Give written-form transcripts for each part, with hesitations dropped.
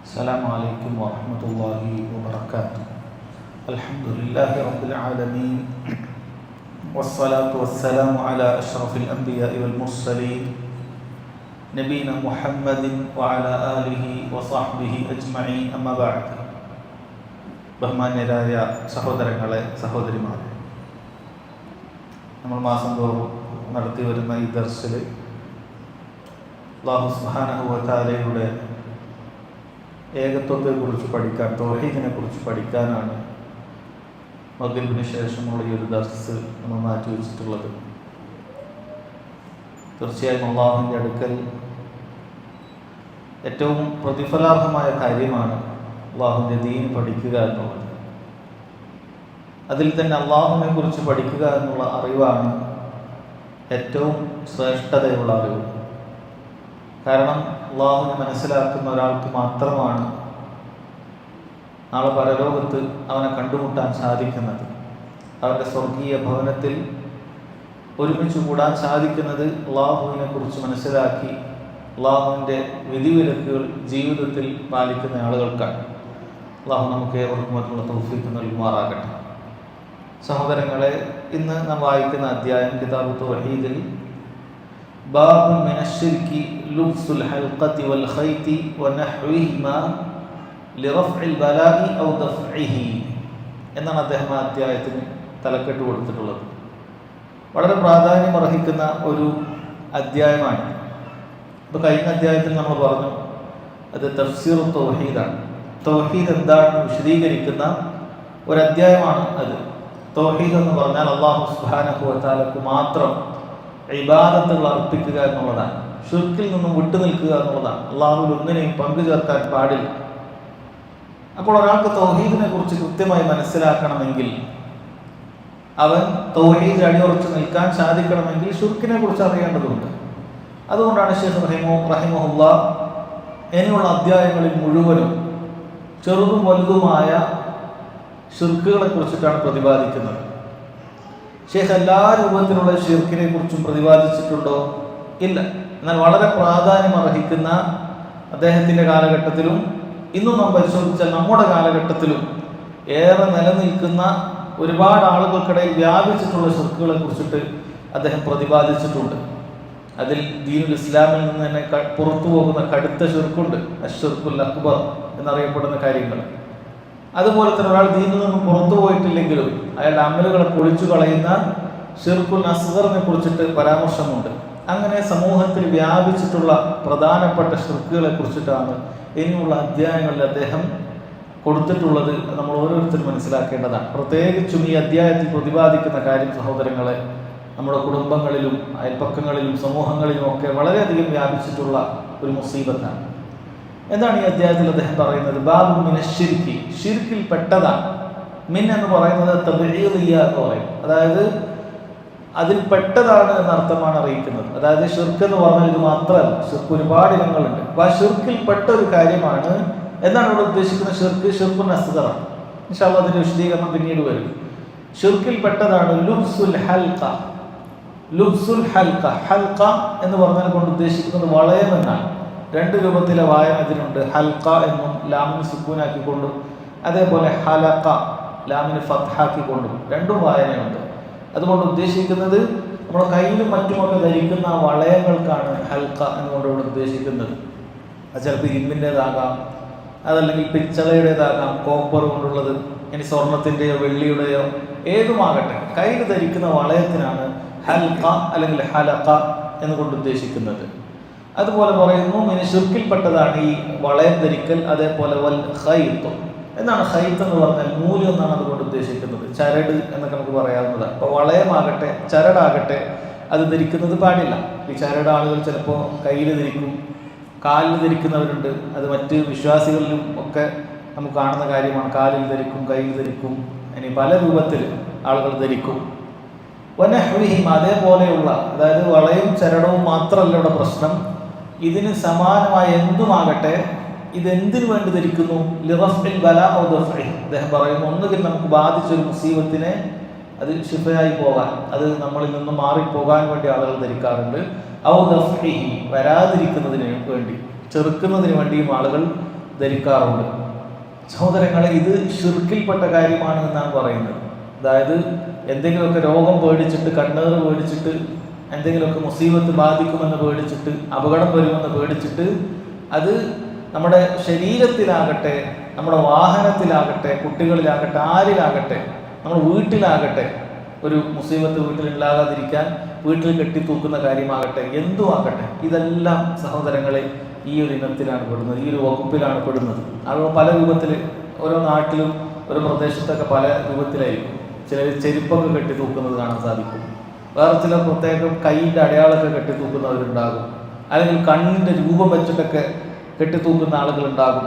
السلام عليكم ورحمة الله وبركاته. الحمد لله رب العالمين والصلاة والسلام على أشرف الأنبياء والمرسلين نبينا محمد وعلى آله وصحبه أجمعين أما بعد. ബഹുമാന്യരായ സഹോദരങ്ങളെ സഹോദരിമാരെ, നമ്മൾ മാസം തോറും നടത്തി വരുന്ന ഈ ദർസിൽ അല്ലാഹു സുബ്ഹാനഹു വ തആലയുടെ ഏകത്വത്തെക്കുറിച്ച് പഠിക്കാൻ, തൗഹീദിനെ കുറിച്ച് പഠിക്കാനാണ് മഗ്‌രിബിന് ശേഷമുള്ള ഈ ഒരു ദർസ് നമ്മൾ മാറ്റി വെച്ചിട്ടുള്ളത്. തീർച്ചയായും അള്ളാഹുവിൻ്റെ അടുക്കൽ ഏറ്റവും പ്രതിഫലാർഹമായ കാര്യമാണ് അള്ളാഹുവിൻ്റെ ദീൻ പഠിക്കുക എന്നുള്ളത്. അതിൽ തന്നെ അള്ളാഹുവിനെ കുറിച്ച് പഠിക്കുക എന്നുള്ള അറിവാണ് ഏറ്റവും ശ്രേഷ്ഠതയുള്ള അറിവ്. കാരണം അള്ളാഹുവിനെ മനസ്സിലാക്കുന്ന ഒരാൾക്ക് മാത്രമാണ് നാളെ പരലോകത്ത് അവനെ കണ്ടുമുട്ടാൻ സാധിക്കുന്നത്. അവൻ്റെ സ്വർഗീയ ഭവനത്തിൽ ഒരുമിച്ച് കൂടാൻ സാധിക്കുന്നത് അള്ളാഹുവിനെ കുറിച്ച് മനസ്സിലാക്കി അള്ളാഹുവിൻ്റെ വിധിവിലക്കുകൾ ജീവിതത്തിൽ പാലിക്കുന്ന ആളുകൾക്കാണ്. അള്ളാഹു നമുക്ക് ഏവർക്കും അതിനുള്ള തൗഫീഖ് നൽകുമാറാകട്ടെ. സഹോദരങ്ങളെ, ഇന്ന് നാം വായിക്കുന്ന അധ്യായം കിതാബ് തൗഹീദിൽ ബാബുൻ മിനശ്ശിർക്കി ലുബ്സുൽ ഹൽഖത്തി വൽ ഖൈതി വനഹ്വിഹിമാ ലിറഫ്ഇൽ ബലാഇ ഔ ദഫ്ഇഹി എന്നാണ് അദ്ദേഹം ആ അധ്യായത്തിന് തലക്കെട്ട് കൊടുത്തിട്ടുള്ളത്. വളരെ പ്രാധാന്യം അർഹിക്കുന്ന ഒരു അധ്യായമാണ്. ഇപ്പോൾ കഴിഞ്ഞ അധ്യായത്തിൽ നമ്മൾ പറഞ്ഞു അത് തഫ്സീർ തൗഹീദാണ്. തൗഹീദ് എന്താണെന്ന് വിശദീകരിക്കുന്ന ഒരു അധ്യായമാണ് അത്. തൗഹീദ് എന്ന് പറഞ്ഞാൽ അല്ലാഹു സുബ്ഹാനഹു വ തആലക്ക് മാത്രം ഇബാദത്തുകൾ അർപ്പിക്കുക എന്നുള്ളതാണ്. ശിർക്കിൽ നിന്നും വിട്ടുനിൽക്കുക എന്നുള്ളതാണ്. അള്ളാഹുവിൽ ഒന്നിനെയും പങ്കു ചേർക്കാൻ പാടില്ല. അപ്പോൾ ഒരാൾക്ക് തൗഹീദിനെ കുറിച്ച് കൃത്യമായി മനസ്സിലാക്കണമെങ്കിൽ, അവൻ തൗഹീദ് അടിയുറച്ച് നിൽക്കാൻ സാധിക്കണമെങ്കിൽ ശിർക്കിനെ കുറിച്ച് അറിയേണ്ടതുണ്ട്. അതുകൊണ്ടാണ് ശൈഖ് റഹിമഹുല്ലാഹ് ഇനിയുള്ള അധ്യായങ്ങളിൽ മുഴുവനും ചെറുതും വലുതുമായ ശിർക്കുകളെ കുറിച്ചിട്ടാണ് പ്രതിപാദിക്കുന്നത്. ശൈഖ് എല്ലാ രൂപത്തിലുള്ള ശിർക്കിനെ കുറിച്ചും പ്രതിപാദിച്ചിട്ടുണ്ടോ? ഇല്ല. എന്നാൽ വളരെ പ്രാധാന്യം അർഹിക്കുന്ന അദ്ദേഹത്തിൻ്റെ കാലഘട്ടത്തിലും ഇന്നും നാം പരിശോധിച്ചാൽ നമ്മുടെ കാലഘട്ടത്തിലും ഏറെ നിലനിൽക്കുന്ന ഒരുപാട് ആളുകൾക്കിടയിൽ വ്യാപിച്ചിട്ടുള്ള ശിർക്കുകളെ കുറിച്ചിട്ട് അദ്ദേഹം പ്രതിപാദിച്ചിട്ടുണ്ട്. അതിൽ ദീനുൽ ഇസ്ലാമിൽ നിന്ന് തന്നെ പുറത്തു പോകുന്ന കടുത്ത ശിർക്കുണ്ട്, അശ്ശിർക്കുൽ അക്ബർ എന്നറിയപ്പെടുന്ന കാര്യങ്ങൾ. അതുപോലെ തന്നെ ഒരാൾ ദീനിൽ നിന്നും പുറത്തു പോയിട്ടില്ലെങ്കിലും അയാളുടെ അമലുകളെ പൊളിച്ചു കളയുന്ന ശിർക്കുൽ അസ്ഗറിനെ കുറിച്ചിട്ട് പരാമർശമുണ്ട്. അങ്ങനെ സമൂഹത്തിൽ വ്യാപിച്ചിട്ടുള്ള പ്രധാനപ്പെട്ട ശിർക്കുകളെ കുറിച്ചിട്ടാണ് ഇനിയുള്ള അധ്യായങ്ങളിൽ അദ്ദേഹം കൊടുത്തിട്ടുള്ളത്. നമ്മൾ ഓരോരുത്തരും മനസ്സിലാക്കേണ്ടതാണ്. പ്രത്യേകിച്ചും ഈ അധ്യായത്തിൽ പ്രതിപാദിക്കുന്ന കാര്യം സഹോദരങ്ങളെ, നമ്മുടെ കുടുംബങ്ങളിലും അയൽപ്പക്കങ്ങളിലും സമൂഹങ്ങളിലും ഒക്കെ വളരെയധികം വ്യാപിച്ചിട്ടുള്ള ഒരു മുസീബത്താണ്. എന്താണ് ഈ അധ്യായത്തിൽ അദ്ദേഹം പറയുന്നത്? ബാബു മിനശ്ശിർക്കി, ഷിർക്കിൽ പെട്ടതാണ്. മിൻ എന്ന് പറയുന്നത് തബ്ഈദിയ്യ എന്ന് പറയും. അതായത് അതിൽ പെട്ടതാണ് എന്നർത്ഥമാണ് അറിയിക്കുന്നത്. അതായത് ഷിർക്ക് എന്ന് പറഞ്ഞാൽ ഇത് മാത്രമല്ല, ഷിർക്ക് ഒരുപാട് ഇനങ്ങളുണ്ട്. അപ്പോൾ ആ ഷിർക്കിൽ പെട്ട ഒരു കാര്യമാണ്. എന്നാണ് ഇവിടെ ഉദ്ദേശിക്കുന്ന ഷിർക്ക്? ഷിർക്കുൻ അസ്ഗറാണ്. ഇൻഷാ അല്ലാഹ് അതിന്റെ വിശദീകരണം പിന്നീട് വരും. ഷിർക്കിൽ പെട്ടതാണ് ലുബ്സുൽ ഹൽഖ. ലുബ്സുൽ ഹൽഖ, ഹൽഖ എന്ന് പറഞ്ഞാൽ കൊണ്ട് ഉദ്ദേശിക്കുന്നത് വളയം എന്നാണ്. രണ്ട് രൂപത്തിലെ വായന ഇതിനുണ്ട്. ഹൽഖ എന്നും ലാമിന് സുക്കൂനാക്കിക്കൊണ്ടും, അതേപോലെ ഹലഖ ലാമിന് ഫത്ഹാക്കിക്കൊണ്ടും രണ്ടും വായനയുണ്ട്. അതുകൊണ്ട് ഉദ്ദേശിക്കുന്നത് നമ്മുടെ കയ്യിലും മറ്റുമൊക്കെ ധരിക്കുന്ന വളയങ്ങൾക്കാണ് ഹൽഖ എന്നുകൊണ്ട് ഇവിടെ ഉദ്ദേശിക്കുന്നത്. അത് ചിലപ്പോൾ ഇരുമ്പിൻ്റെതാകാം, അതല്ലെങ്കിൽ പിച്ചളയുടേതാകാം, കോപ്പർ കൊണ്ടുള്ളത്, ഇനി സ്വർണത്തിൻ്റെയോ വെള്ളിയുടെയോ ഏതുമാകട്ടെ, കയ്യിൽ ധരിക്കുന്ന വളയത്തിനാണ് ഹൽഖ അല്ലെങ്കിൽ ഹലഖ എന്നുകൊണ്ട് ഉദ്ദേശിക്കുന്നത്. അതുപോലെ പറയുന്നു ഇനി ശിർക്കിൽപ്പെട്ടതാണ് ഈ വളയം ധരിക്കൽ. അതേപോലെ വൽ ഖൈത്ത് എന്നാണ്. ഖൈത്ത് എന്ന് പറഞ്ഞാൽ നൂല് എന്നാണ് അതുകൊണ്ട് ഉദ്ദേശിക്കുന്നത്. ചരട് എന്നൊക്കെ നമുക്ക് പറയാവുന്നതാണ്. അപ്പോൾ വളയമാകട്ടെ ചരടാകട്ടെ അത് ധരിക്കുന്നത് പാടില്ല. ഈ ചരട് ആളുകൾ ചിലപ്പോൾ കയ്യിൽ ധരിക്കും, കാലിൽ ധരിക്കുന്നവരുണ്ട്. അത് മറ്റ് വിശ്വാസികളിലും ഒക്കെ നമുക്ക് കാണുന്ന കാര്യമാണ്. കാലിൽ ധരിക്കും, കയ്യിൽ ധരിക്കും, ഇനി പല രൂപത്തിൽ ആളുകൾ ധരിക്കും. വനഹ്വിഹിം, അതേപോലെയുള്ള, അതായത് വളയും ചരടവും മാത്രമല്ല ഇവിടെ പ്രശ്നം. ഇതിന് സമാനമായ എന്തുമാകട്ടെ ഇതെന്തിനു വേണ്ടി ധരിക്കുന്നു? ലിറഫ്ഇൽ ബലാ ഔ ദഫ്ഇ. അദ്ദേഹം പറയുന്നു, ഒന്നുകിൽ നമുക്ക് ബാധിച്ചൊരു മുസീബത്തിനെ അത് ശിഫയായി പോകാൻ, അത് നമ്മളിൽ നിന്ന് മാറിപ്പോകാൻ വേണ്ടി ആളുകൾ ധരിക്കാറുണ്ട്. ഔ ദഫ്ഇഹി, വരാതിരിക്കുന്നതിന് വേണ്ടി, ചെറുക്കുന്നതിന് വേണ്ടിയും ആളുകൾ ധരിക്കാറുണ്ട്. സഹോദരങ്ങളെ, ഇത് ശിർക്കിൽപ്പെട്ട കാര്യമാണ് എന്നാണ് പറയുന്നത്. അതായത് എന്തെങ്കിലുമൊക്കെ രോഗം പേടിച്ചിട്ട്, കണ്ണേറ് പേടിച്ചിട്ട്, എന്തെങ്കിലുമൊക്കെ മുസീബത്ത് ബാധിക്കുമെന്ന് പേടിച്ചിട്ട്, അപകടം വരുമെന്ന് പേടിച്ചിട്ട്, അത് നമ്മുടെ ശരീരത്തിലാകട്ടെ, നമ്മുടെ വാഹനത്തിലാകട്ടെ, കുട്ടികളിലാകട്ടെ, ആരിലാകട്ടെ, നമ്മുടെ വീട്ടിലാകട്ടെ, ഒരു മുസീബത്ത് വീട്ടിലുണ്ടാകാതിരിക്കാൻ വീട്ടിൽ കെട്ടിത്തൂക്കുന്ന കാര്യമാകട്ടെ, എന്തുമാകട്ടെ, ഇതെല്ലാം സഹോദരങ്ങളെ ഈ ഒരു ഇനത്തിലാണ് പെടുന്നത്, ഈ ഒരു വകുപ്പിലാണ് പെടുന്നത്. അത് പല രൂപത്തിൽ ഓരോ നാട്ടിലും ഓരോ പ്രദേശത്തൊക്കെ പല രൂപത്തിലായിരിക്കും. ചിലർ ചെരുപ്പൊക്കെ കെട്ടിത്തൂക്കുന്നത് കാണാൻ സാധിക്കും. വേറെ ചിലർ പ്രത്യേകം കൈയിൻ്റെ അടയാളമൊക്കെ കെട്ടിത്തൂക്കുന്നവരുണ്ടാകും. അല്ലെങ്കിൽ കണ്ണിൻ്റെ രൂപം വെച്ചിട്ടൊക്കെ കെട്ടിത്തൂക്കുന്ന ആളുകളുണ്ടാകും.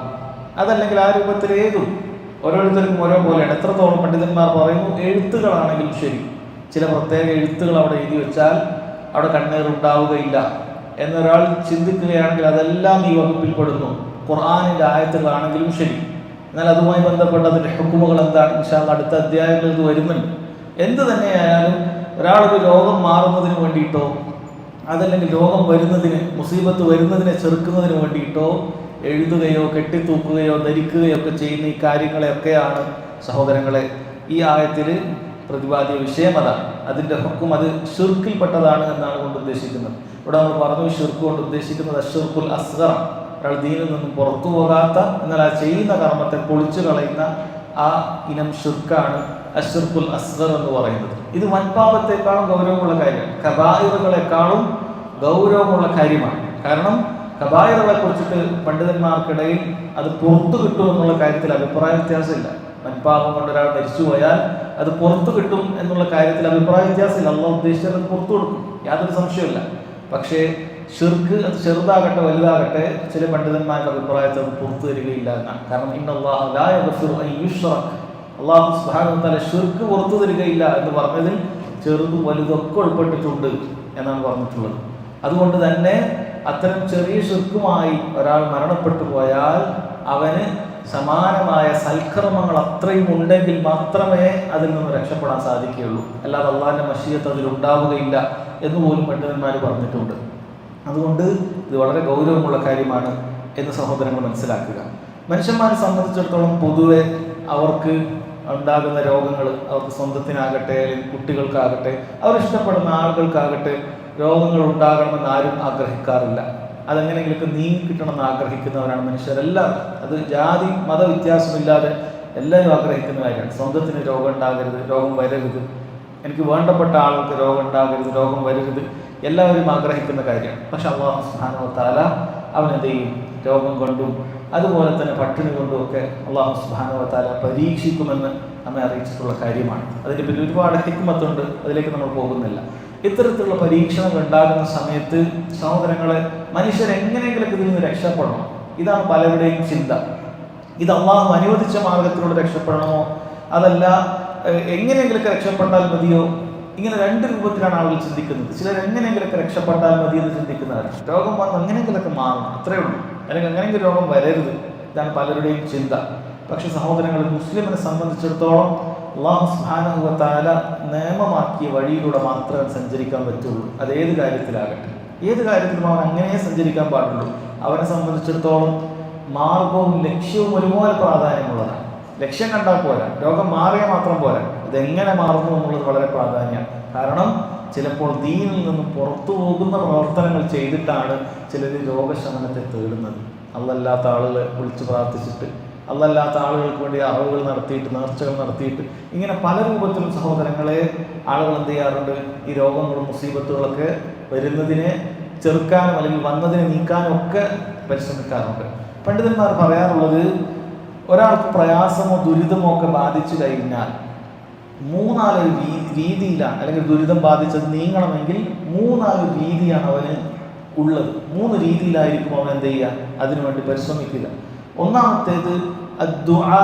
അതല്ലെങ്കിൽ ആ രൂപത്തിൽ ഏതും ഓരോരുത്തർക്കും ഓരോ പോലെയാണ്. എത്രത്തോളം പണ്ഡിതന്മാർ പറയുന്നു, എഴുത്തുകളാണെങ്കിലും ശരി, ചില പ്രത്യേക എഴുത്തുകൾ അവിടെ എഴുതി വെച്ചാൽ അവിടെ കണ്ണീറുണ്ടാവുകയില്ല എന്നൊരാൾ ചിന്തിക്കുകയാണെങ്കിൽ അതെല്ലാം ഈ വകുപ്പിൽ പെടുന്നു. ഖുർആനിൻ്റെ ആയത്തുകളാണെങ്കിലും ശരി. എന്നാൽ അതുമായി ബന്ധപ്പെട്ട അതിൻ്റെ ഹുക്കുമുകൾ എന്താണ്, ഇൻഷാ അല്ലാഹ് അടുത്ത അധ്യായങ്ങളിൽ ഇത് വരുന്നുണ്ട്. എന്ത് തന്നെയായാലും ഒരാളൊരു രോഗം മാറുന്നതിന് വേണ്ടിയിട്ടോ, അതല്ലെങ്കിൽ രോഗം വരുന്നതിന്, മുസീബത്ത് വരുന്നതിനെ ചെറുക്കുന്നതിന് വേണ്ടിയിട്ടോ എഴുതുകയോ കെട്ടിത്തൂക്കുകയോ ധരിക്കുകയോ ഒക്കെ ചെയ്യുന്ന ഈ കാര്യങ്ങളെയൊക്കെയാണ് സഹോദരങ്ങളെ ഈ ആയത്തിൽ പ്രതിപാദ്യ വിഷയം. അതാണ് അതിൻ്റെ ഹുക്കും. അത് ഷിർക്കിൽപ്പെട്ടതാണ് എന്നാണ് കൊണ്ട് ഉദ്ദേശിക്കുന്നത്. ഇവിടെ നമ്മൾ പറഞ്ഞു, ഷിർക്ക് കൊണ്ട് ഉദ്ദേശിക്കുന്നത് അശ്ശിർക്കുൽ അസ്ഗർ, ഒരാൾ ദീനിൽ നിന്നും പുറത്തു പോകാത്ത, എന്നാൽ ആ ചെയ്യുന്ന കർമ്മത്തെ പൊളിച്ചു കളയുന്ന ആ ഇനം ഷിർക്കാണ് അശ്ശിർക്കുൽ അസ്ഗർ എന്ന് പറയുന്നത്. ഇത് വൻപാപത്തെക്കാളും ഗൗരവമുള്ള കാര്യമാണ്, കബായിറുകളെക്കാളും ഗൗരവമുള്ള കാര്യമാണ്. കാരണം കബായിറുകളെ കുറിച്ചിട്ട് പണ്ഡിതന്മാർക്കിടയിൽ അത് പുറത്തു കിട്ടും എന്നുള്ള കാര്യത്തിൽ അഭിപ്രായ വ്യത്യാസമില്ല. വൻപാപം കൊണ്ട് ഒരാൾ മരിച്ചുപോയാൽ അത് പുറത്തു കിട്ടും എന്നുള്ള കാര്യത്തിൽ അഭിപ്രായ വ്യത്യാസമില്ല. അള്ളാഹു ഉദ്ദേശിച്ചത് അത് പുറത്തു കൊടുക്കും, യാതൊരു സംശയമില്ല. പക്ഷേ ഷിർക്ക് അത് ചെറുതാകട്ടെ വലുതാകട്ടെ, ചില പണ്ഡിതന്മാരുടെ അഭിപ്രായത്തിൽ അത് പുറത്തു തരികയില്ല എന്നാണ്. കാരണം അള്ളാഹു സുബ്ഹാനഹു വ തആല ഷിർക്ക് പുറത്തു തരികയില്ല എന്ന് പറഞ്ഞതിൽ ചെറുതും വലുതൊക്കെ ഉൾപ്പെട്ടിട്ടുണ്ട് എന്നാണ് പറഞ്ഞിട്ടുള്ളത്. അതുകൊണ്ട് തന്നെ അത്തരം ചെറിയ ഷിർക്കുമായി ഒരാൾ മരണപ്പെട്ടു പോയാൽ അവന് സമാനമായ സൽക്കർമ്മങ്ങൾ അത്രയും ഉണ്ടെങ്കിൽ മാത്രമേ അതിൽ നിന്ന് രക്ഷപ്പെടാൻ സാധിക്കുകയുള്ളൂ. അല്ലാതെ അള്ളാഹിൻ്റെ മശീയത്ത് അതിലുണ്ടാവുകയില്ല എന്ന് പോലും പണ്ഡിതന്മാർ പറഞ്ഞിട്ടുണ്ട്. അതുകൊണ്ട് ഇത് വളരെ ഗൗരവമുള്ള കാര്യമാണ് എന്ന് സഹോദരങ്ങൾ മനസ്സിലാക്കുക. മനുഷ്യന്മാരെ സംബന്ധിച്ചിടത്തോളം പൊതുവെ അവർക്ക് ഉണ്ടാകുന്ന രോഗങ്ങൾ, അവർക്ക് സ്വന്തത്തിനാകട്ടെ അല്ലെങ്കിൽ കുട്ടികൾക്കാകട്ടെ, അവരിഷ്ടപ്പെടുന്ന ആളുകൾക്കാകട്ടെ, രോഗങ്ങൾ ഉണ്ടാകണമെന്ന് ആരും ആഗ്രഹിക്കാറില്ല. അതെങ്ങനെയെങ്കിലൊക്കെ നീങ്ങി കിട്ടണമെന്ന് ആഗ്രഹിക്കുന്നവരാണ് മനുഷ്യരെല്ലാം. അത് ജാതി മത വ്യത്യാസമില്ലാതെ എല്ലാവരും ആഗ്രഹിക്കുന്ന കാര്യമാണ്. സ്വന്തത്തിന് രോഗം ഉണ്ടാകരുത്, രോഗം വരരുത്, എനിക്ക് വേണ്ടപ്പെട്ട ആൾക്ക് രോഗം ഉണ്ടാകരുത്, രോഗം വരരുത്, എല്ലാവരും ആഗ്രഹിക്കുന്ന കാര്യമാണ്. പക്ഷെ അല്ലാഹു സുബ്ഹാനഹു വ തആല അവനെന്ത് ചെയ്യും? രോഗം കൊണ്ടും അതുപോലെ തന്നെ പട്ടിണി കൊണ്ടും ഒക്കെ അല്ലാഹു സുബ്ഹാനഹു വ തആല പരീക്ഷിക്കുമെന്ന് നമ്മെ അറിയിച്ചിട്ടുള്ള കാര്യമാണ്. അതിൻ്റെ പിന്നിൽ ഒരുപാട് ഹിക്മത്തുണ്ട്, അതിലേക്ക് നമ്മൾ പോകുന്നില്ല. ഇത്തരത്തിലുള്ള പരീക്ഷണങ്ങൾ ഉണ്ടാകുന്ന സമയത്ത് സഹോദരങ്ങളെ, മനുഷ്യരെങ്ങനെയെങ്കിലും ഇതിൽ നിന്ന് രക്ഷപ്പെടണം, ഇതാണ് പലരുടെയും ചിന്ത. ഇത് അള്ളാഹു അനുവദിച്ച മാർഗത്തിലൂടെ രക്ഷപ്പെടണമോ, അതല്ല എങ്ങനെയെങ്കിലൊക്കെ രക്ഷപ്പെട്ടാൽ മതിയോ, ഇങ്ങനെ രണ്ട് രൂപത്തിലാണ് ആളുകൾ ചിന്തിക്കുന്നത്. ചിലർ എങ്ങനെയെങ്കിലൊക്കെ രക്ഷപ്പെട്ടാൽ മതി എന്ന് ചിന്തിക്കുന്നവരാണ്. രോഗം വന്ന് എങ്ങനെയെങ്കിലൊക്കെ മാറണം, അത്രയേ ഉള്ളൂ, അല്ലെങ്കിൽ എങ്ങനെയെങ്കിലും രോഗം വരരുത്, ഇതാണ് പലരുടെയും ചിന്ത. പക്ഷെ സഹോദരങ്ങൾ, മുസ്ലിമിനെ സംബന്ധിച്ചിടത്തോളം അല്ലാഹു സുബ്ഹാനഹു വ തആല നിയമമാക്കിയ വഴിയിലൂടെ മാത്രമേ സഞ്ചരിക്കാൻ പറ്റുള്ളൂ. അത് ഏത് കാര്യത്തിലാകട്ടെ, ഏത് കാര്യത്തിലും അവൻ അങ്ങനെ സഞ്ചരിക്കാൻ പാടുള്ളൂ. അവനെ സംബന്ധിച്ചിടത്തോളം മാർഗവും ലക്ഷ്യവും ഒരുപോലെ പ്രാധാന്യമുള്ളതാണ്. ലക്ഷ്യം കണ്ടാൽ പോരാ, രോഗം മാറിയാൽ മാത്രം പോരാ, ഇതെങ്ങനെ മാറുന്നു എന്നുള്ളത് വളരെ പ്രാധാന്യമാണ്. കാരണം ചിലപ്പോൾ ദീനിൽ നിന്നും പുറത്തു പോകുന്ന പ്രവർത്തനങ്ങൾ ചെയ്തിട്ടാണ് ചിലർ രോഗശമനത്തെ തേടുന്നത്. അല്ലാത്ത ആളുകളെ വിളിച്ച് പ്രാർത്ഥിച്ചിട്ട്, അല്ലാത്ത ആളുകൾക്ക് വേണ്ടി അറിവുകൾ നടത്തിയിട്ട്, നേർച്ചകൾ നടത്തിയിട്ട്, ഇങ്ങനെ പല രൂപത്തിലും സഹോദരങ്ങളെ ആളുകൾ എന്ത് ചെയ്യാറുണ്ട്? ഈ രോഗങ്ങളും മുസീബത്തുകളൊക്കെ വരുന്നതിനെ ചെറുക്കാനും അല്ലെങ്കിൽ വന്നതിനെ നീക്കാനും ഒക്കെ പരിശ്രമിക്കാറുണ്ട്. പണ്ഡിതന്മാർ പറയാറുള്ളത്, ഒരാൾക്ക് പ്രയാസമോ ദുരിതമോ ഒക്കെ ബാധിച്ചു കഴിഞ്ഞാൽ മൂന്നാലൊരു രീതിയിലാണ്, അല്ലെങ്കിൽ ദുരിതം ബാധിച്ചത് നീങ്ങണമെങ്കിൽ മൂന്നാലൊരു രീതിയാണ് അവന് ഉള്ളത്. 3 രീതിയിലായിരിക്കും അവൻ എന്ത് ചെയ്യുക? അതിനുവേണ്ടി പരിശ്രമിക്കുക. ഒന്നാമത്തേത് അദ്ദുആ.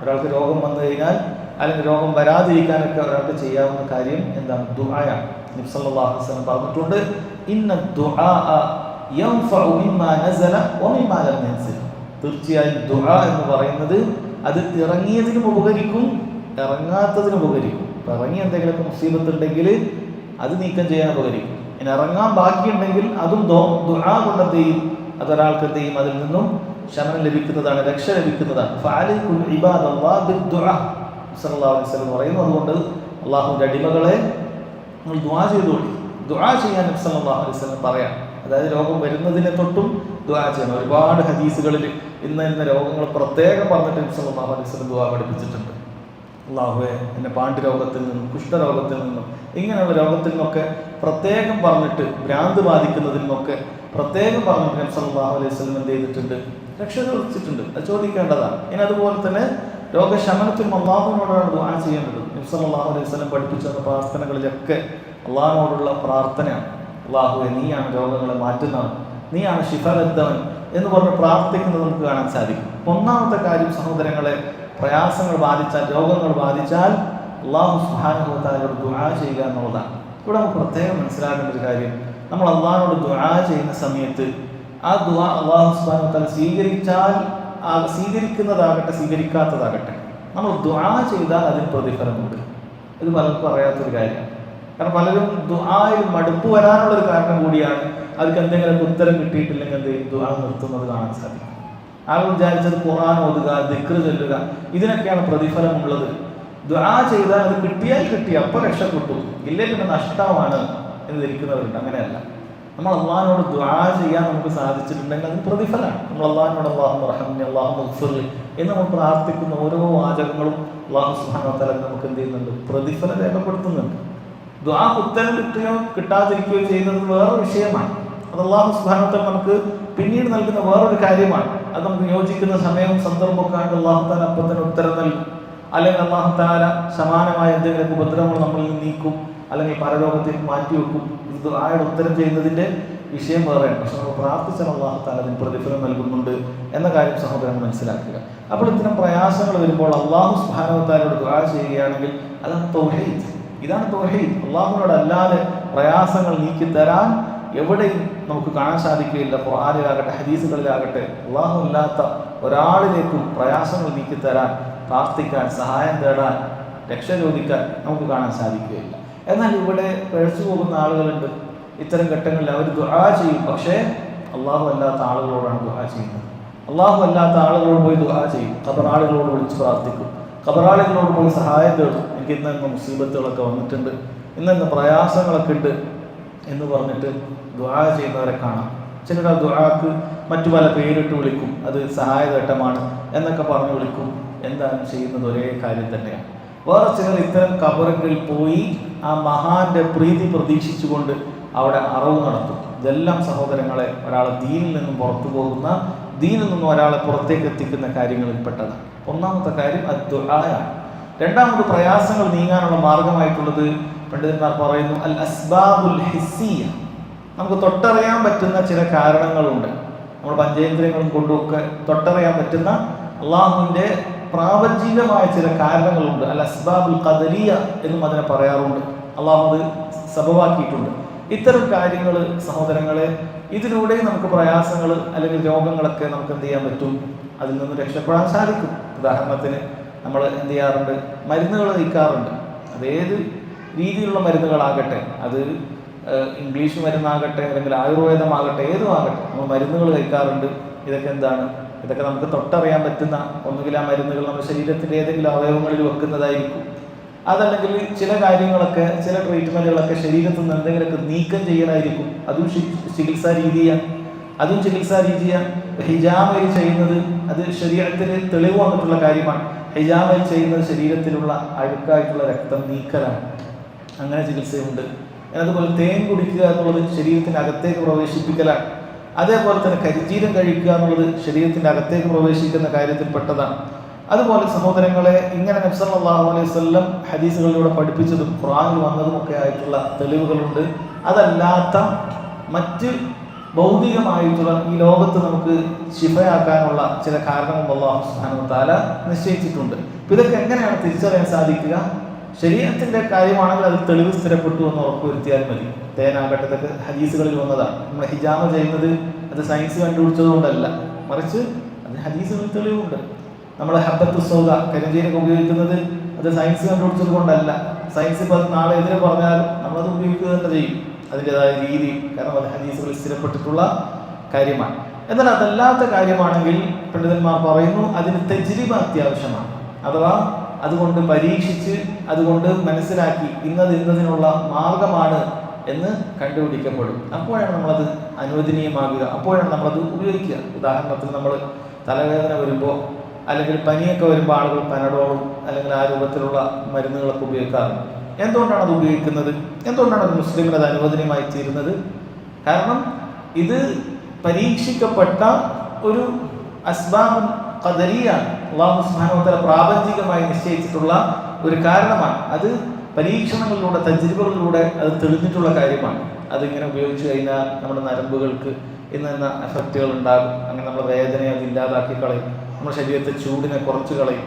ഒരാൾക്ക് രോഗം വന്നു കഴിഞ്ഞാൽ അല്ലെങ്കിൽ രോഗം വരാതിരിക്കാനൊക്കെ ഒരാൾക്ക് ചെയ്യാവുന്ന കാര്യം എന്താണ്? ദുആയാണ്. നബി സല്ലല്ലാഹു അലൈഹി വസല്ലം പറഞ്ഞിട്ടുണ്ട്, ഇന്ന ദുആ യൻഫഉ മിമ്മാ നസല വമിമ്മാ ലം യൻസിൽ. തീർച്ചയായും ദുആ എന്ന് പറയുന്നത് അത് ഇറങ്ങിയതിനും ഉപകരിക്കും, ഇറങ്ങാത്തതിനും ഉപകരിക്കും. ഇപ്പം ഇറങ്ങി എന്തെങ്കിലുമൊക്കെ മുസീബത്ത് ഉണ്ടെങ്കിൽ അത് നീക്കം ചെയ്യാൻ ഉപകരിക്കും. ഇനി ഇറങ്ങാൻ ബാക്കിയുണ്ടെങ്കിൽ അതും ദുആ കൊണ്ട് എന്ത് ചെയ്യും? അതൊരാൾക്ക് എന്ത് ചെയ്യും? അതിൽ നിന്നും ശമനം ലഭിക്കുന്നതാണ്, രക്ഷ ലഭിക്കുന്നതാണ്. ഫഅലൈക്കും ഇബാദല്ലാഹ് ബിദ്ദുആ സല്ലല്ലാഹു അലൈഹി വസല്ലം പറയുന്നു. അതുകൊണ്ട് അള്ളാഹുവിൻ്റെ അടിമകളെ നിങ്ങൾ ദുആ ചെയ്തോളി. ദുആ ചെയ്യാൻ നബി സല്ലല്ലാഹു അലൈഹി വസല്ലം പറയാം. അതായത് രോഗം വരുന്നതിനെ തൊട്ടും ദുആ ചെയ്യണം. ഒരുപാട് ഹദീസുകളിൽ ഇന്ന രോഗങ്ങൾ പ്രത്യേകം പറഞ്ഞിട്ട് നബി സല്ലല്ലാഹു അലൈഹി വസല്ലം ദുആ പഠിപ്പിച്ചിട്ടുണ്ട്. അള്ളാഹുവെ എന്നെ പാണ്ഡുരോഗത്തിൽ നിന്നും കുഷ്ഠരോഗത്തിൽ നിന്നും ഇങ്ങനെയുള്ള രോഗത്തിൽ നിന്നൊക്കെ പ്രത്യേകം പറഞ്ഞിട്ട്, ഭ്രാന്ത് ബാധിക്കുന്നതിൽ നിന്നൊക്കെ പ്രത്യേകം പറഞ്ഞിട്ട് നബി സല്ലല്ലാഹു അലൈഹി വസല്ലം എന്ത് ചെയ്തിട്ടുണ്ട്? രക്ഷ ചോദിച്ചിട്ടുണ്ട്. അത് ചോദിക്കേണ്ടതാണ്. ഇനി അതുപോലെ തന്നെ രോഗശമനത്തിനും അള്ളാഹുവിനോടാണ് ദുആ ചെയ്യേണ്ടത്. നബി സല്ലല്ലാഹു അലൈഹി വസല്ലം പഠിപ്പിച്ച പ്രാർത്ഥനകളിലൊക്കെ അള്ളാഹുവിനോടുള്ള പ്രാർത്ഥനയാണ്. അള്ളാഹുവെ നീയാണ് രോഗങ്ങളെ മാറ്റുന്നവൻ, നീയാണ് ശിഫ തരുന്നവൻ എന്ന് പറഞ്ഞ് പ്രാർത്ഥിക്കുന്നത് നമുക്ക് കാണാൻ സാധിക്കും. ഒന്നാമത്തെ കാര്യം സഹോദരങ്ങളെ, പ്രയാസങ്ങൾ ബാധിച്ചാൽ, രോഗങ്ങൾ ബാധിച്ചാൽ അള്ളാഹു സുബ്ഹാനഹു വ തആലയോട് ദുആ ചെയ്യുക എന്നുള്ളതാണ്. ഇവിടെ നമുക്ക് പ്രത്യേകം മനസ്സിലാക്കേണ്ട ഒരു കാര്യം, നമ്മൾ അള്ളാഹിനോട് ദുആ ചെയ്യുന്ന സമയത്ത് ആ ദുആ അള്ളാഹു സുബ്ഹാനഹു വ തആല സ്വീകരിച്ചാൽ, സ്വീകരിക്കുന്നതാകട്ടെ സ്വീകരിക്കാത്തതാകട്ടെ, നമ്മൾ ദുആ ചെയ്താൽ അതിന് പ്രതിഫലമുണ്ട്. ഇത് പലർക്കും അറിയാത്തൊരു കാര്യമാണ്. കാരണം പലരും ദുആയിൽ മടുപ്പ് വരാനുള്ളൊരു കാരണം കൂടിയാണ്. അതിന് എന്തെങ്കിലും ഉത്തരം കിട്ടിയിട്ടില്ലെങ്കിൽ എന്ത് ചെയ്യും? ദുആ നിർത്തുന്നത് കാണാൻ സാധിക്കും. ആളുകൾ വിചാരിച്ചത് ഖുർആൻ ഓതുക, ദിക്ർ ചൊല്ലുക, ഇതിനൊക്കെയാണ് പ്രതിഫലമുള്ളത്. ദുആ ചെയ്താൽ അത് കിട്ടിയാൽ കിട്ടി, അപ്പോൾ രക്ഷപ്പെട്ടു, ഇല്ലേ പിന്നെ നഷ്ടമാണ് എന്ന് ധരിക്കുന്നവരുണ്ട്. അങ്ങനെയല്ല. നമ്മൾ അള്ളാഹിനോട് ദുആ ചെയ്യാൻ നമുക്ക് സാധിച്ചിട്ടുണ്ടെങ്കിൽ അത് പ്രതിഫലമാണ്. നമ്മൾ അള്ളാഹിനോട് അല്ലാഹുമ്മ റഹ്മനി അല്ലാഹുമ്മ ഗ്ഫിർലി എന്ന് നമ്മൾ പ്രാർത്ഥിക്കുന്ന ഓരോ വാചകങ്ങളും അല്ലാഹു സുബ്ഹാനഹു വ തആല നമുക്ക് എന്ത് ചെയ്യുന്നുണ്ട്? പ്രതിഫലം രേഖപ്പെടുത്തുന്നുണ്ട്. ദുആ ഉത്തരം കിട്ടുകയോ കിട്ടാതിരിക്കുകയോ ചെയ്യുന്നത് വേറെ വിഷയമാണ്. അത് അല്ലാഹു സുബ്ഹാനഹു വ തആല നമുക്ക് പിന്നീട് നൽകുന്ന വേറൊരു കാര്യമാണ്. അത് നമുക്ക് യോജിക്കുന്ന സമയവും സന്ദർഭമൊക്കെ ആയിട്ട് അല്ലാഹു തആല അപ്പം തന്നെ ഉത്തരം നൽകും. അല്ലെങ്കിൽ അല്ലാഹു തആല സമാനമായ എന്തെങ്കിലും ഉപദ്രവങ്ങൾ നമ്മളിൽ നിന്ന് നീക്കും, അല്ലെങ്കിൽ പരലോകത്തേക്ക് മാറ്റിവെക്കും. ഇത് ദുആയുടെ ഉത്തരം ചെയ്യുന്നതിൻ്റെ വിഷയം വേറെയാണ്. പക്ഷെ നമ്മൾ പ്രാർത്ഥിച്ചാൽ അല്ലാഹു തആല അതിന് പ്രതിഫലം നൽകുന്നുണ്ട് എന്ന കാര്യം സഹോദരങ്ങൾ മനസ്സിലാക്കുക. അപ്പോൾ ഇത്തരം പ്രയാസങ്ങൾ വരുമ്പോൾ അല്ലാഹു സുബ്ഹാനഹു വ തആലയോട് ദുആ ചെയ്യുകയാണെങ്കിൽ അതാണ് തൗഹീദ്. ഇതാണ് തൗഹീദ്. അല്ലാഹുവിനോട് അല്ലാതെ പ്രയാസങ്ങൾ നീക്കി തരാൻ എവിടെയും നമുക്ക് കാണാൻ സാധിക്കുകയില്ല. ഖുർആനിലാകട്ടെ ഹദീസുകളിലാകട്ടെ അല്ലാഹു അല്ലാത്ത ഒരാളിലേക്കും പ്രയാസങ്ങൾ നീക്കി തരാൻ, പ്രാർത്ഥിക്കാൻ, സഹായം തേടാൻ, രക്ഷ ചോദിക്കാൻ നമുക്ക് കാണാൻ സാധിക്കുകയില്ല. എന്നാൽ ഇവിടെ പിഴച്ചു പോകുന്ന ആളുകളുണ്ട്. ഇത്തരം ഘട്ടങ്ങളിൽ അവർ ദുആ ചെയ്യും, പക്ഷേ അല്ലാഹു അല്ലാത്ത ആളുകളോടാണ് ദുആ ചെയ്യുന്നത്. അല്ലാഹു അല്ലാത്ത ആളുകളോട് പോയി ദുആ ചെയ്യും. ഖബറാളികളോട് വിളിച്ച് പ്രാർത്ഥിക്കും, ഖബറാളികളോട് പോയി സഹായം തേടും. എനിക്ക് ഇന്ന് മുസീബത്തുകളൊക്കെ വന്നിട്ടുണ്ട്, ഇന്ന് പ്രയാസങ്ങളൊക്കെ ഉണ്ട് എന്ന് പറഞ്ഞിട്ട് ദുആ ചെയ്യുന്നവരെ കാണാം. ചിലർ ആ ദുആക്ക് മറ്റു പല പേരിട്ട് വിളിക്കും, അത് സഹായഘട്ടമാണ് എന്നൊക്കെ പറഞ്ഞ് വിളിക്കും. എന്താണ് ചെയ്യുന്നത്? ഒരേ കാര്യം തന്നെയാണ്. വേറെ ചിലർ ഇത്തരം ഖബറുകളിൽ പോയി ആ മഹാന്റെ പ്രീതി പ്രതീക്ഷിച്ചുകൊണ്ട് അവിടെ അറവ് നടത്തും. ഇതെല്ലാം സഹോദരങ്ങളെ ഒരാളെ ദീനിൽ നിന്നും പുറത്തു പോകുന്ന, ദീനിൽ നിന്നും ഒരാളെ പുറത്തേക്ക് എത്തിക്കുന്ന കാര്യങ്ങളിൽപ്പെട്ടതാണ്. ഒന്നാമത്തെ കാര്യം അദ്ദുആയാണ്. രണ്ടാമത് പ്രയാസങ്ങൾ നീങ്ങാനുള്ള മാർഗമായിട്ടുള്ളത് പണ്ഡിതന്മാർ പറയുന്നു അൽ അസ്ബാബുൽ ഹിസ്സിയ. നമുക്ക് തൊട്ടറിയാൻ പറ്റുന്ന ചില കാരണങ്ങളുണ്ട്. നമ്മൾ പഞ്ചേന്ദ്രിയങ്ങളും കൊണ്ടുമൊക്കെ തൊട്ടറിയാൻ പറ്റുന്ന അള്ളാഹുവിൻ്റെ പ്രാപഞ്ചികമായ ചില കാരണങ്ങളുണ്ട്. അൽ അസ്ബാബുൽ ഖദരിയ എന്നും അതിനെ പറയാറുണ്ട്. അള്ളാഹു അത് സബബാക്കിയിട്ടുണ്ട്. ഇത്തരം കാര്യങ്ങൾ സഹോദരങ്ങളെ, ഇതിലൂടെ നമുക്ക് പ്രയാസങ്ങൾ അല്ലെങ്കിൽ രോഗങ്ങളൊക്കെ നമുക്ക് എന്ത് ചെയ്യാൻ പറ്റും? അതിൽ നിന്ന് രക്ഷപ്പെടാൻ സാധിക്കും. ഉദാഹരണത്തിന് നമ്മൾ എന്ത് ചെയ്യാറുണ്ട്? മരുന്നുകൾ കഴിക്കാറുണ്ട്. അതേത് രീതിയിലുള്ള മരുന്നുകളാകട്ടെ, അത് ഇംഗ്ലീഷ് മരുന്നാകട്ടെ അല്ലെങ്കിൽ ആയുർവേദമാകട്ടെ, ഏതുമാകട്ടെ, നമ്മൾ മരുന്നുകൾ കഴിക്കാറുണ്ട്. ഇതൊക്കെ എന്താണ്? ഇതൊക്കെ നമുക്ക് തൊട്ടറിയാൻ പറ്റുന്ന, ഒന്നുകിൽ ആ മരുന്നുകൾ നമ്മുടെ ശരീരത്തിൻ്റെ ഏതെങ്കിലും അവയവങ്ങളിൽ വെക്കുന്നതായിരിക്കും, അതല്ലെങ്കിൽ ചില കാര്യങ്ങളൊക്കെ, ചില ട്രീറ്റ്മെൻറ്റുകളൊക്കെ ശരീരത്തിൽ നിന്ന് എന്തെങ്കിലുമൊക്കെ നീക്കം ചെയ്യലായിരിക്കും. അതും ചികിത്സാ രീതിയാണ്. ഹിജാമയിൽ ചെയ്യുന്നത് അത് ശരീരത്തിന് തെളിവ് വന്നിട്ടുള്ള കാര്യമാണ്. ഹിജാമയിൽ ചെയ്യുന്നത് ശരീരത്തിലുള്ള അഴുക്കായിട്ടുള്ള രക്തം നീക്കലാണ്. അങ്ങനെ ചികിത്സയുണ്ട്. അതുപോലെ തേൻ കുടിക്കുക എന്നുള്ളത് ശരീരത്തിൻ്റെ അകത്തേക്ക് പ്രവേശിപ്പിക്കലാണ്. അതേപോലെ തന്നെ കരിജീരം കഴിക്കുക എന്നുള്ളത് ശരീരത്തിൻ്റെ അകത്തേക്ക് പ്രവേശിക്കുന്ന കാര്യത്തിൽപ്പെട്ടതാണ്. അതുപോലെ സഹോദരങ്ങളെ, ഇങ്ങനെ നബി സല്ലല്ലാഹു അലൈഹി വസല്ലം ഹദീസുകളിലൂടെ പഠിപ്പിച്ചതും ഖുർആനിൽ വന്നതുമൊക്കെ ആയിട്ടുള്ള തെളിവുകളുണ്ട്. അതല്ലാത്ത മറ്റ് ഭൗതികമായിട്ടുള്ള ഈ ലോകത്ത് നമുക്ക് ശിഫയാക്കാനുള്ള ചില കാരണങ്ങൾ അല്ലാഹു സുബ്ഹാനഹു വ തആല നിശ്ചയിച്ചിട്ടുണ്ട്. ഇതൊക്കെ എങ്ങനെയാണ് തിരിച്ചറിയാൻ സാധിക്കുക? ശരീരത്തിൻ്റെ കാര്യമാണെങ്കിൽ അത് തെളിവ് സ്ഥിരപ്പെട്ടു എന്ന് ഉറപ്പുവരുത്തിയാൽ മതി. തേനാകട്ടെ, ഇതൊക്കെ ഹദീസുകളിൽ വന്നതാണ്. നമ്മൾ ഹിജാമ ചെയ്യുന്നത് അത് സയൻസ് കണ്ടുപിടിച്ചതുകൊണ്ടല്ല, മറിച്ച് അത് ഹദീസുകളിൽ തെളിവുണ്ട്. നമ്മൾ ഹബ്ബത്തു സൗദ, കരിഞ്ചീരകം ഉപയോഗിക്കുന്നത് അത് സയൻസ് കണ്ടുപിടിച്ചത് കൊണ്ടല്ല. സയൻസ് ഇപ്പോൾ നാളെ എതിരെ പറഞ്ഞാലും നമ്മളത് ഉപയോഗിക്കുക തന്നെ ചെയ്യും, അതിൻ്റെതായ രീതി. കാരണം അത് ഹദീസുകളിൽ സ്ഥിരപ്പെട്ടിട്ടുള്ള കാര്യമാണ്. എന്നാൽ അതല്ലാത്ത കാര്യമാണെങ്കിൽ പണ്ഡിതന്മാർ പറയുന്നു അതിന് തജ്രിബ അത്യാവശ്യമാണ്. അഥവാ അതുകൊണ്ട് പരീക്ഷിച്ച് അതുകൊണ്ട് മനസ്സിലാക്കി ഇന്നതിനുള്ള മാർഗമാണ് എന്ന് കണ്ടുപിടിക്കപ്പെടും. അപ്പോഴാണ് നമ്മളത് അനുവദനീയമാകുക, അപ്പോഴാണ് നമ്മളത് ഉപയോഗിക്കുക. ഉദാഹരണത്തിന് നമ്മൾ തലവേദന വരുമ്പോൾ അല്ലെങ്കിൽ പനിയൊക്കെ വരുമ്പോൾ ആളുകൾ പനഡോളും അല്ലെങ്കിൽ ആ രൂപത്തിലുള്ള മരുന്നുകളൊക്കെ ഉപയോഗിക്കാറുണ്ട്. എന്തുകൊണ്ടാണ് അത് ഉപയോഗിക്കുന്നത്? എന്തുകൊണ്ടാണ് അത് മുസ്ലിമിന് അത് അനുവദനീയമായി തീരുന്നത്? കാരണം ഇത് പരീക്ഷിക്കപ്പെട്ട ഒരു അസ്ബാബുൻ ഖദരിയാണ്. അല്ലാഹു സുബ്ഹാനഹു വ തആല പ്രാപഞ്ചികമായി നിശ്ചയിച്ചിട്ടുള്ള ഒരു കാരണമാണ്. അത് പരീക്ഷണങ്ങളിലൂടെ തജ്രിബകളിലൂടെ അത് തെളിഞ്ഞിട്ടുള്ള കാര്യമാണ്. അതിങ്ങനെ ഉപയോഗിച്ച് കഴിഞ്ഞാൽ നമ്മുടെ നരമ്പുകൾക്ക് ഇന്ന എഫക്റ്റുകൾ ഉണ്ടാകും, അങ്ങനെ നമ്മുടെ വേദനയെ അത് ഇല്ലാതാക്കി കളയും, നമ്മുടെ ശരീരത്തെ ചൂടിനെ കുറച്ച് കളയും.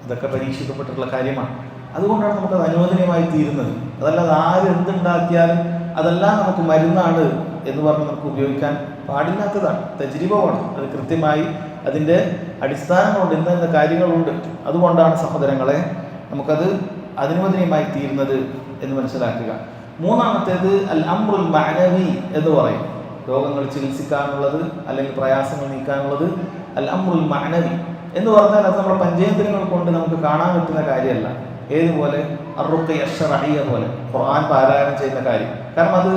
ഇതൊക്കെ പരീക്ഷിക്കപ്പെട്ടിട്ടുള്ള കാര്യമാണ്. അതുകൊണ്ടാണ് നമുക്കത് അനുവദനീയമായി തീരുന്നത്. അതല്ലാതെ ആര് എന്തുണ്ടാക്കിയാലും അതെല്ലാം നമുക്ക് മരുന്നാണ് എന്ന് പറഞ്ഞ് നമുക്ക് ഉപയോഗിക്കാൻ പാടില്ലാത്തതാണ്. തജ്രിബമാണ്. അത് കൃത്യമായി അതിൻ്റെ അടിസ്ഥാനങ്ങളുണ്ട്, ഇന്ന കാര്യങ്ങളുണ്ട്. അതുകൊണ്ടാണ് സഹോദരങ്ങളെ നമുക്കത് അനുവദനീയമായി തീരുന്നത് എന്ന് മനസ്സിലാക്കുക. മൂന്നാമത്തേത് അൽ അംറുൽ മഅനവി എന്ന് പറയും. രോഗങ്ങൾ ചികിത്സിക്കാനുള്ളത് അല്ലെങ്കിൽ പ്രയാസങ്ങൾ നീക്കാനുള്ളത് അൽ അംറുൽ മഅനവി എന്ന് പറഞ്ഞാൽ അത് നമ്മുടെ പഞ്ചേന്ദ്രിയങ്ങൾ കൊണ്ട് നമുക്ക് കാണാൻ പറ്റുന്ന കാര്യമല്ല. ഏതുപോലെ അർറുഖിയ അശ്ശറഇയ്യ പോലെ ഖുർആൻ പാരായണം ചെയ്യുന്ന കാര്യം. കാരണം അത്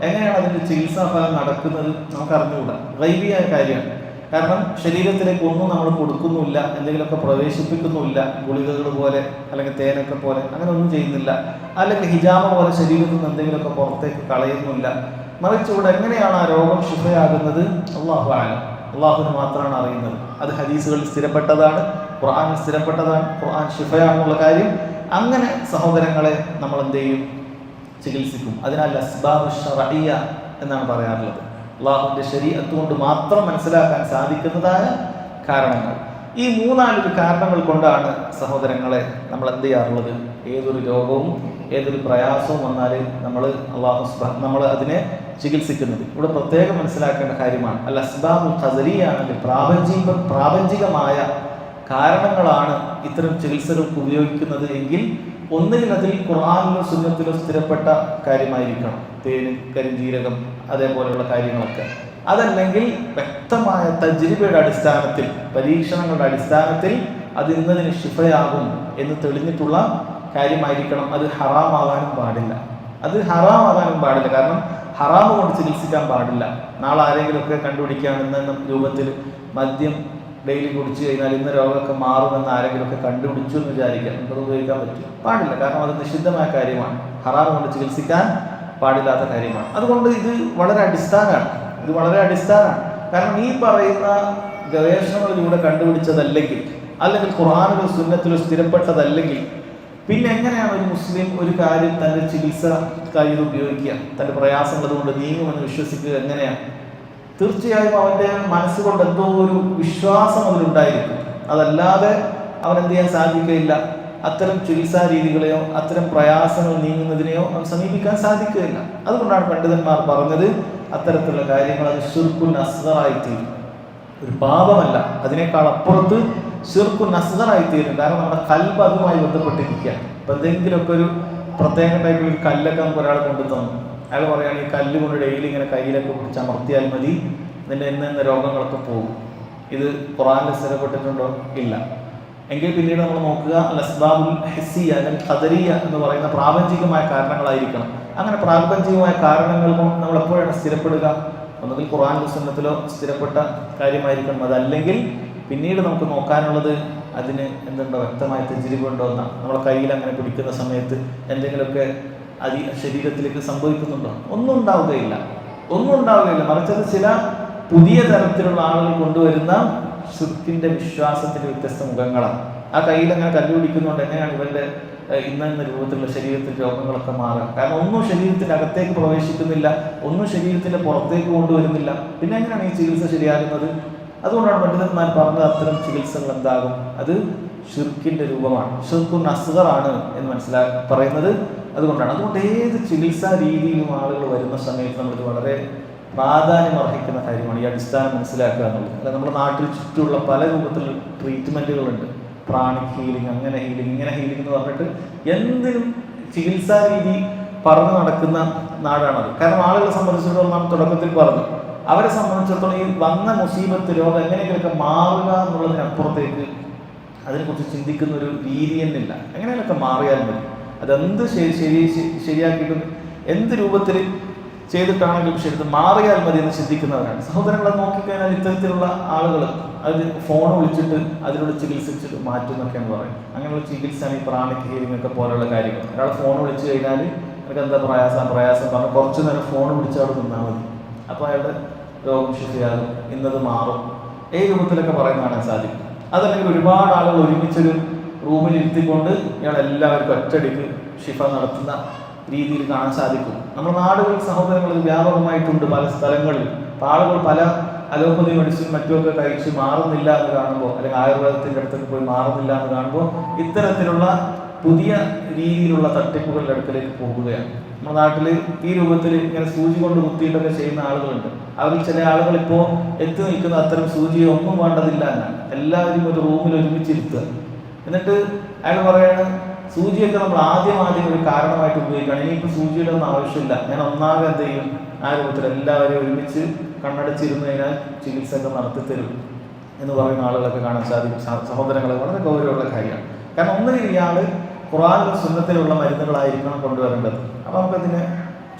എങ്ങനെയാണ് അതിൻ്റെ ചികിത്സാഫലം നടക്കുന്നത് നമുക്ക് അറിഞ്ഞുകൂടാ, ഗൈബിയായ കാര്യമാണ്. കാരണം ശരീരത്തിലേക്ക് ഒന്നും നമ്മൾ കൊടുക്കുന്നില്ല, എന്തെങ്കിലുമൊക്കെ പ്രവേശിപ്പിക്കുന്നില്ല, ഗുളികകൾ പോലെ അല്ലെങ്കിൽ തേനൊക്കെ പോലെ അങ്ങനെ ഒന്നും ചെയ്യുന്നില്ല, അല്ലെങ്കിൽ ഹിജാമ പോലെ ശരീരത്തിൽ നിന്ന് എന്തെങ്കിലുമൊക്കെ പുറത്തേക്ക് കളയുന്നില്ല. മറിച്ച് ഇവിടെ എങ്ങനെയാണ് ആ രോഗം ശിഫയാകുന്നത്? അല്ലാഹു അഅലം, അള്ളാഹുവിന് മാത്രമാണ് അറിയുന്നത്. അത് ഹദീസുകളിൽ സ്ഥിരപ്പെട്ടതാണ്, ഖുർആനിൽ സ്ഥിരപ്പെട്ടതാണ്, ഖുർആൻ ശിഫയാണെന്നുള്ള കാര്യം. അങ്ങനെ സഹോദരങ്ങളെ നമ്മൾ എന്ത് ചെയ്യും? ചികിത്സിക്കും. അതിനാൽ അസ്ബാബു ശർഇയ്യ എന്നാണ് പറയാറുള്ളത്. അള്ളാഹുവിൻ്റെ ശരീഅത്ത് കൊണ്ട് മാത്രം മനസ്സിലാക്കാൻ സാധിക്കുന്നതായ കാരണങ്ങൾ. ഈ മൂന്നാലൊരു കാരണങ്ങൾ കൊണ്ടാണ് സഹോദരങ്ങളെ നമ്മൾ എന്ത് ചെയ്യാറുള്ളത്? ഏതൊരു രോഗവും ഏതൊരു പ്രയാസവും വന്നാൽ നമ്മൾ അതിനെ ചികിത്സിക്കുന്നത്. ഇവിടെ പ്രത്യേകം മനസ്സിലാക്കേണ്ട കാര്യമാണ്. അൽ അസ്ബാബുൽ ഖദരിയാണെങ്കിൽ പ്രാപഞ്ചികമായ കാരണങ്ങളാണ് ഇത്തരം ചികിത്സകൾക്ക് ഉപയോഗിക്കുന്നത് എങ്കിൽ ഒന്നുകിൽ അതിൽ ഖുർആനിലോ സുന്നത്തിലോ സ്ഥിരപ്പെട്ട കാര്യമായിരിക്കണം, തേന്, കരിഞ്ജീരകം, അതേപോലെയുള്ള കാര്യങ്ങളൊക്കെ. അതല്ലെങ്കിൽ വ്യക്തമായ തജ്രിബയുടെ അടിസ്ഥാനത്തിൽ, പരീക്ഷണങ്ങളുടെ അടിസ്ഥാനത്തിൽ അത് ഇന്നതിന് ശിഫയാകും എന്ന് തെളിഞ്ഞിട്ടുള്ള കാര്യമായിരിക്കണം. അത് ഹറാമാകാനും പാടില്ല. കാരണം ഹറാമ് കൊണ്ട് ചികിത്സിക്കാൻ പാടില്ല. നാളെ ആരെങ്കിലുമൊക്കെ കണ്ടുപിടിക്കുകയാണ് ഇന്ന രൂപത്തിൽ മദ്യം ഡെയിലി കുടിച്ചു കഴിഞ്ഞാൽ ഇന്ന രോഗമൊക്കെ മാറുമെന്ന് ആരെങ്കിലുമൊക്കെ കണ്ടുപിടിച്ചു എന്ന് വിചാരിക്കാം, നമുക്കത് ഉപയോഗിക്കാൻ പാടില്ല. കാരണം അത് നിഷിദ്ധമായ കാര്യമാണ്, ഹറാമ് കൊണ്ട് ചികിത്സിക്കാൻ പാടില്ലാത്ത കാര്യമാണ്. അതുകൊണ്ട് ഇത് വളരെ അടിസ്ഥാനമാണ്. കാരണം ഈ പറയുന്ന ഗവേഷണങ്ങളിലൂടെ കണ്ടുപിടിച്ചതല്ലെങ്കിൽ, അല്ലെങ്കിൽ ഖുർആനിലോ സുന്നത്തിലോ സ്ഥിരപ്പെട്ടതല്ലെങ്കിൽ പിന്നെ എങ്ങനെയാണ് ഒരു മുസ്ലിം ഒരു കാര്യം തൻ്റെ ചികിത്സ കാര്യം ഉപയോഗിക്കുക? തൻ്റെ പ്രയാസങ്ങൾ അതുകൊണ്ട് നീങ്ങുമെന്ന് വിശ്വസിക്കുക എങ്ങനെയാണ്? തീർച്ചയായും അവൻ്റെ മനസ്സുകൊണ്ട് എന്തോ ഒരു വിശ്വാസം അതിലുണ്ടായിരിക്കും. അതല്ലാതെ അവൻ എന്ത് ചെയ്യാൻ സാധിക്കുകയില്ല. അത്തരം ചികിത്സാ രീതികളെയോ അത്തരം പ്രയാസങ്ങൾ നീങ്ങുന്നതിനെയോ അവൻ സമീപിക്കാൻ സാധിക്കുകയില്ല. അതുകൊണ്ടാണ് പണ്ഡിതന്മാർ പറഞ്ഞത് അത്തരത്തിലുള്ള കാര്യങ്ങൾ അത് ശിർക്കുൻ അസ്ഗറായിത്തീരും, ഒരു പാപമല്ല, അതിനേക്കാൾ അപ്പുറത്ത് ശിർക്കുൻ അസ്ഗറായിത്തീരും. കാരണം നമ്മുടെ കൽബ് അതുമായി ബന്ധപ്പെട്ടിരിക്കുകയാണ്. ഇപ്പം എന്തെങ്കിലുമൊക്കെ ഒരു പ്രത്യേക ടൈപ്പിൽ ഒരു കല്ലൊക്കെ നമുക്ക് ഒരാൾ കൊണ്ടു തന്നു, അയാൾ പറയുകയാണ് ഈ കല്ല് കൊണ്ട് ഡെയിലി ഇങ്ങനെ കയ്യിലൊക്കെ പിടിച്ച് അമർത്തിയാൽ മതി, നിന്റെ ഇന്ന രോഗങ്ങളൊക്കെ പോകും. ഇത് ഖുർആനിൽ സ്ഥിരപ്പെട്ടിട്ടുണ്ടോ? ഇല്ല. എങ്കിൽ പിന്നീട് നമ്മൾ നോക്കുക അൽ അസ്ബാബുൽ ഹിസ്സിയ്യ അല്ലെങ്കിൽ ഖദരിയ്യ എന്ന് പറയുന്ന പ്രാപഞ്ചികമായ കാരണങ്ങളായിരിക്കണം. അങ്ങനെ പ്രാപഞ്ചികമായ കാരണങ്ങൾ നമ്മൾ എപ്പോഴാണ് സ്ഥിരപ്പെടുക? ഒന്നുകിൽ ഖുർആനിലോ സുന്നത്തിലോ സ്ഥിരപ്പെട്ട കാര്യമായിരിക്കണം. അതല്ലെങ്കിൽ പിന്നീട് നമുക്ക് നോക്കാനുള്ളത് അതിന് എന്തുണ്ടോ, വ്യക്തമായ തജ്രിബ ഉണ്ടോ എന്നാണ്. നമ്മളെ കയ്യിൽ അങ്ങനെ പിടിക്കുന്ന സമയത്ത് എന്തെങ്കിലുമൊക്കെ ശരീരത്തിലേക്ക് സംഭവിക്കുന്നുണ്ടോ? ഒന്നും ഉണ്ടാവുകയില്ല. മറിച്ച് അത് ചില പുതിയ തരത്തിലുള്ള ആളുകൾ കൊണ്ടുവരുന്ന ശിർക്കിന്റെ വിശ്വാസത്തിന്റെ വ്യത്യസ്ത മുഖങ്ങളാണ്. ആ കയ്യിൽ അങ്ങനെ കല്ലുപിടിക്കുന്നതുകൊണ്ട് എങ്ങനെയാണ് ഇവരുടെ ഇന്ന രൂപത്തിലുള്ള ശരീരത്തിൽ രോഗങ്ങളൊക്കെ മാറുക? കാരണം ഒന്നും ശരീരത്തിന്റെ അകത്തേക്ക് പ്രവേശിക്കുന്നില്ല, ഒന്നും ശരീരത്തിന്റെ പുറത്തേക്ക് കൊണ്ടുവരുന്നില്ല. പിന്നെ എങ്ങനെയാണ് ഈ ചികിത്സ ശരിയാകുന്നത്? അതുകൊണ്ടാണ് പണ്ഡിതന്മാർ പറഞ്ഞത് അത്തരം ചികിത്സകൾ എന്താകും? അത് ഷിർക്കിന്റെ രൂപമാണ്, ഷിർക്കുൻ അസ്ഗറാണ് എന്ന് പറയുന്നത് അതുകൊണ്ടാണ്. അതുകൊണ്ട് ഏത് ചികിത്സാ രീതിയിലും ആളുകൾ വരുന്ന സമയത്ത് നമ്മളിത് വളരെ പ്രാധാന്യം അർഹിക്കുന്ന കാര്യമാണ് ഈ അടിസ്ഥാനം മനസ്സിലാക്കുക എന്നുള്ളത്. അല്ല, നമ്മുടെ നാട്ടിൽ ചുറ്റുമുള്ള പല രൂപത്തിലുള്ള ട്രീറ്റ്മെൻറ്റുകളുണ്ട്. പ്രാണിക് ഹീലിംഗ്, അങ്ങനെ ഹീലിംഗ്, ഇങ്ങനെ ഹീലിംഗ് എന്ന് പറഞ്ഞിട്ട് എന്തിനും ചികിത്സാ രീതി പറഞ്ഞു നടക്കുന്ന നാടാണത്. കാരണം ആളുകളെ സംബന്ധിച്ചിടത്തോളം നാം തുടക്കത്തിൽ പറഞ്ഞു, അവരെ സംബന്ധിച്ചിടത്തോളം ഈ വന്ന മുസീബത്ത് രോഗം എങ്ങനെയെങ്കിലൊക്കെ മാറുക എന്നുള്ളതിനപ്പുറത്തേക്ക് അതിനെക്കുറിച്ച് ചിന്തിക്കുന്ന ഒരു രീതി തന്നെയില്ല. എങ്ങനെയൊക്കെ മാറിയാൽ മതി, അതെന്ത് ശരിയാക്കിയിട്ടും എന്ത് രൂപത്തിൽ ചെയ്തിട്ടാണെങ്കിലും ശരി ഇത് മാറിയാൽ മതി എന്ന് ചിന്തിക്കുന്നവരാണ്. സഹോദരങ്ങളെ നോക്കിക്കഴിഞ്ഞാൽ ഇത്തരത്തിലുള്ള ആളുകൾ അത് ഫോൺ വിളിച്ചിട്ട് അതിലൂടെ ചികിത്സിച്ചിട്ട് മാറ്റും എന്നൊക്കെയാണ് പറയും. അങ്ങനെയുള്ള ചികിത്സയാണ് ഈ പ്രാണിക് ഹീലിംഗ് ഒക്കെ പോലുള്ള കാര്യങ്ങൾ. ഒരാൾ ഫോൺ വിളിച്ചു കഴിഞ്ഞാൽ എനിക്ക് എന്താ പ്രയാസം പറഞ്ഞ് കുറച്ച് നേരം ഫോൺ വിളിച്ചവിടെ നിന്നാൽ മതി, അപ്പോൾ അയാളുടെ രോഗം ശരിയാകും, ഇന്നത് മാറും, ഈ രൂപത്തിലൊക്കെ പറയുന്നതാണ് സാധിക്കും. അതല്ലെങ്കിൽ ഒരുപാട് ആളുകൾ ഒരുമിച്ചൊരു റൂമിൽ ഇരുത്തിക്കൊണ്ട് ഇയാളെല്ലാവർക്കും ഒറ്റയടിക്ക് ഷിഫ നടത്തുന്ന രീതിയിൽ കാണാൻ സാധിക്കും. നമ്മുടെ നാടുകളിൽ സഹോദരങ്ങൾ വ്യാപകമായിട്ടുണ്ട് പല സ്ഥലങ്ങളിൽ. അപ്പോൾ ആളുകൾ പല അലോപ്പതി മെഡിസിൻ മറ്റുമൊക്കെ കഴിച്ച് മാറുന്നില്ല എന്ന് കാണുമ്പോൾ, അല്ലെങ്കിൽ ആയുർവേദത്തിൻ്റെ അടുത്തൊക്കെ പോയി മാറുന്നില്ല എന്ന് കാണുമ്പോൾ ഇത്തരത്തിലുള്ള പുതിയ രീതിയിലുള്ള തട്ടിപ്പുകളുടെ അടുക്കലേക്ക് പോകുകയാണ്. നമ്മുടെ നാട്ടിൽ ഈ രൂപത്തിൽ ഇങ്ങനെ സൂചി കൊണ്ട് കുത്തിയിട്ടൊക്കെ ചെയ്യുന്ന ആളുകളുണ്ട്. അവരിൽ ചില ആളുകൾ ഇപ്പോൾ എത്തി നിൽക്കുന്ന അത്തരം സൂചിയോ ഒന്നും വേണ്ടതില്ല എന്നാണ്. എല്ലാവരും ഒരു റൂമിൽ ഒരുമിച്ചിരുത്തുക. എന്നിട്ട് അയാൾ പറയാണ് സൂചിയൊക്കെ നമ്മൾ ആദ്യം ഒരു കാരണമായിട്ട് ഉപയോഗിക്കുകയാണ്, ഇനിയിപ്പോൾ സൂചിയുടെ ഒന്നും ആവശ്യമില്ല, ഞാൻ ഒന്നാകെ എന്ത് ചെയ്യും, ആ രൂപത്തിൽ എല്ലാവരെയും ഒരുമിച്ച് കണ്ണടച്ചിരുന്നു കഴിഞ്ഞാൽ ചികിത്സ ഒക്കെ നടത്തിത്തരും എന്ന് പറയുന്ന ആളുകളൊക്കെ കാണാൻ സാധിക്കും. സഹോദരങ്ങളെ വളരെ ഗൗരവമുള്ള കാര്യമാണ്. കാരണം ഒന്നിനും ഇയാൾ ഖുർആനിലും സുന്നത്തിലുള്ള മരുന്നുകളായിരിക്കണം കൊണ്ടുവരേണ്ടത്. അപ്പോൾ നമുക്കതിനെ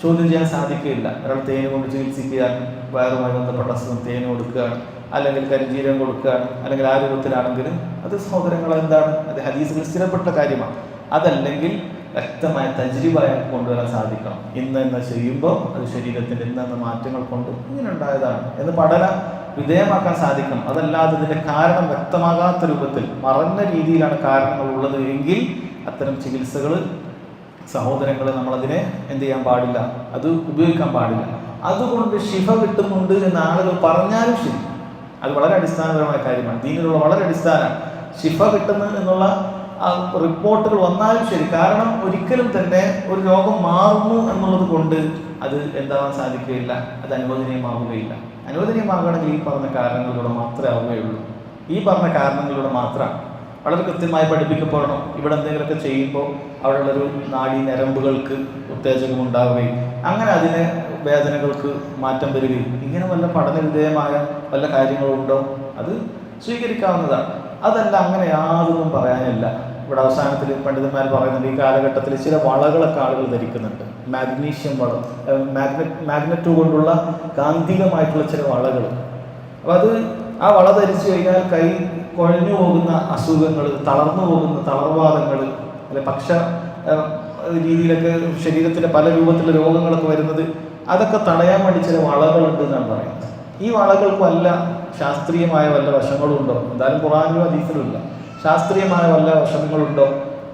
ചോദ്യം ചെയ്യാൻ സാധിക്കുകയില്ല. ഒരാൾ തേന് കൊണ്ട് ചികിത്സിക്കുകയാണ്, വയറുമായി ബന്ധപ്പെട്ട അസുഖം തേന് കൊടുക്കുകയാണ്, അല്ലെങ്കിൽ കരിഞ്ജീരകം കൊടുക്കുകയാണ്, അല്ലെങ്കിൽ ആ രൂപത്തിലാണെങ്കിൽ അത് സഹോദരങ്ങൾ എന്താണ്, അത് ഹദീസിൽ സ്ഥിരപ്പെട്ട കാര്യമാണ്. അതല്ലെങ്കിൽ വ്യക്തമായ തജ്രിബായി കൊണ്ടുവരാൻ സാധിക്കണം. ഇന്ന് ചെയ്യുമ്പോൾ അത് ശരീരത്തിൻ്റെ ഇന്ന മാറ്റങ്ങൾ കൊണ്ട് ഇങ്ങനെ ഉണ്ടായതാണ് എന്ന് പഠന വിധേയമാക്കാൻ സാധിക്കണം. അതല്ലാതെ ഇതിൻ്റെ കാരണം വ്യക്തമാകാത്ത രൂപത്തിൽ മറഞ്ഞ രീതിയിലാണ് കാരണങ്ങൾ ഉള്ളത് എങ്കിൽ അത്തരം ചികിത്സകൾ സഹോദരങ്ങളെ നമ്മളതിനെ എന്ത് ചെയ്യാൻ പാടില്ല, അത് ഉപയോഗിക്കാൻ പാടില്ല. അതുകൊണ്ട് ശിഫ കിട്ടുന്നുണ്ട് എന്ന് ആളുകൾ പറഞ്ഞാലും ശരി, അത് വളരെ അടിസ്ഥാനപരമായ കാര്യമാണ്. ദീനിലുള്ള വളരെ അടിസ്ഥാനം ശിഫ കിട്ടുന്നു എന്നുള്ള റിപ്പോർട്ടുകൾ വന്നാലും ശരി. കാരണം ഒരിക്കലും തന്നെ ഒരു രോഗം മാറുന്നു എന്നുള്ളത് കൊണ്ട് അത് എന്താവാൻ സാധിക്കുകയില്ല, അത് അനുവദനീയമാവുകയില്ല. അനുവദനീയമാകണമെങ്കിൽ ഈ പറഞ്ഞ കാരണങ്ങളിലൂടെ മാത്രമേ ആവുകയുള്ളൂ. ഈ പറഞ്ഞ കാരണങ്ങളിലൂടെ മാത്രം വളരെ കൃത്യമായി പഠിപ്പിക്കപ്പെടണം. ഇവിടെ എന്തെങ്കിലുമൊക്കെ ചെയ്യുമ്പോൾ അവിടെയുള്ളൊരു നാഡീ ഞരമ്പുകൾക്ക് ഉത്തേജകം ഉണ്ടാവുകയും അങ്ങനെ അതിന് വേദനകൾക്ക് മാറ്റം വരികയും ഇങ്ങനെ വല്ല പഠനവിധേയമായ വല്ല കാര്യങ്ങളുണ്ടോ അത് സ്വീകരിക്കാവുന്നതാണ്. അതല്ല, അങ്ങനെ യാതൊന്നും പറയാനില്ല. ഇവിടെ അവസാനത്തിൽ പണ്ഡിതന്മാർ പറയുന്നുണ്ട്, ഈ കാലഘട്ടത്തിൽ ചില വളകളൊക്കെ ആളുകൾ ധരിക്കുന്നുണ്ട്. മാഗ്നീഷ്യം വളം, മാഗ്നറ്റ് കൊണ്ടുള്ള കാന്തികമായിട്ടുള്ള ചില വളകൾ. അപ്പോൾ അത് ആ വള ധരിച്ചു കഴിഞ്ഞാൽ കൈ കുഴഞ്ഞു പോകുന്ന അസുഖങ്ങൾ, തളർന്നു പോകുന്ന തളർവാദങ്ങൾ, അല്ലെ പക്ഷ രീതിയിലൊക്കെ ശരീരത്തിൻ്റെ പല രൂപത്തിലുള്ള രോഗങ്ങളൊക്കെ വരുന്നത് അതൊക്കെ തടയാൻ വേണ്ടി ചില വളകളുണ്ട് എന്നാണ് പറയുന്നത്. ഈ വളകൾക്ക് വല്ല ശാസ്ത്രീയമായ വല്ല വശങ്ങളുണ്ടോ? എന്തായാലും ഖുർആനിലും ഹദീസിലും ഇല്ല. ശാസ്ത്രീയമായ വല്ല വശങ്ങളുണ്ടോ?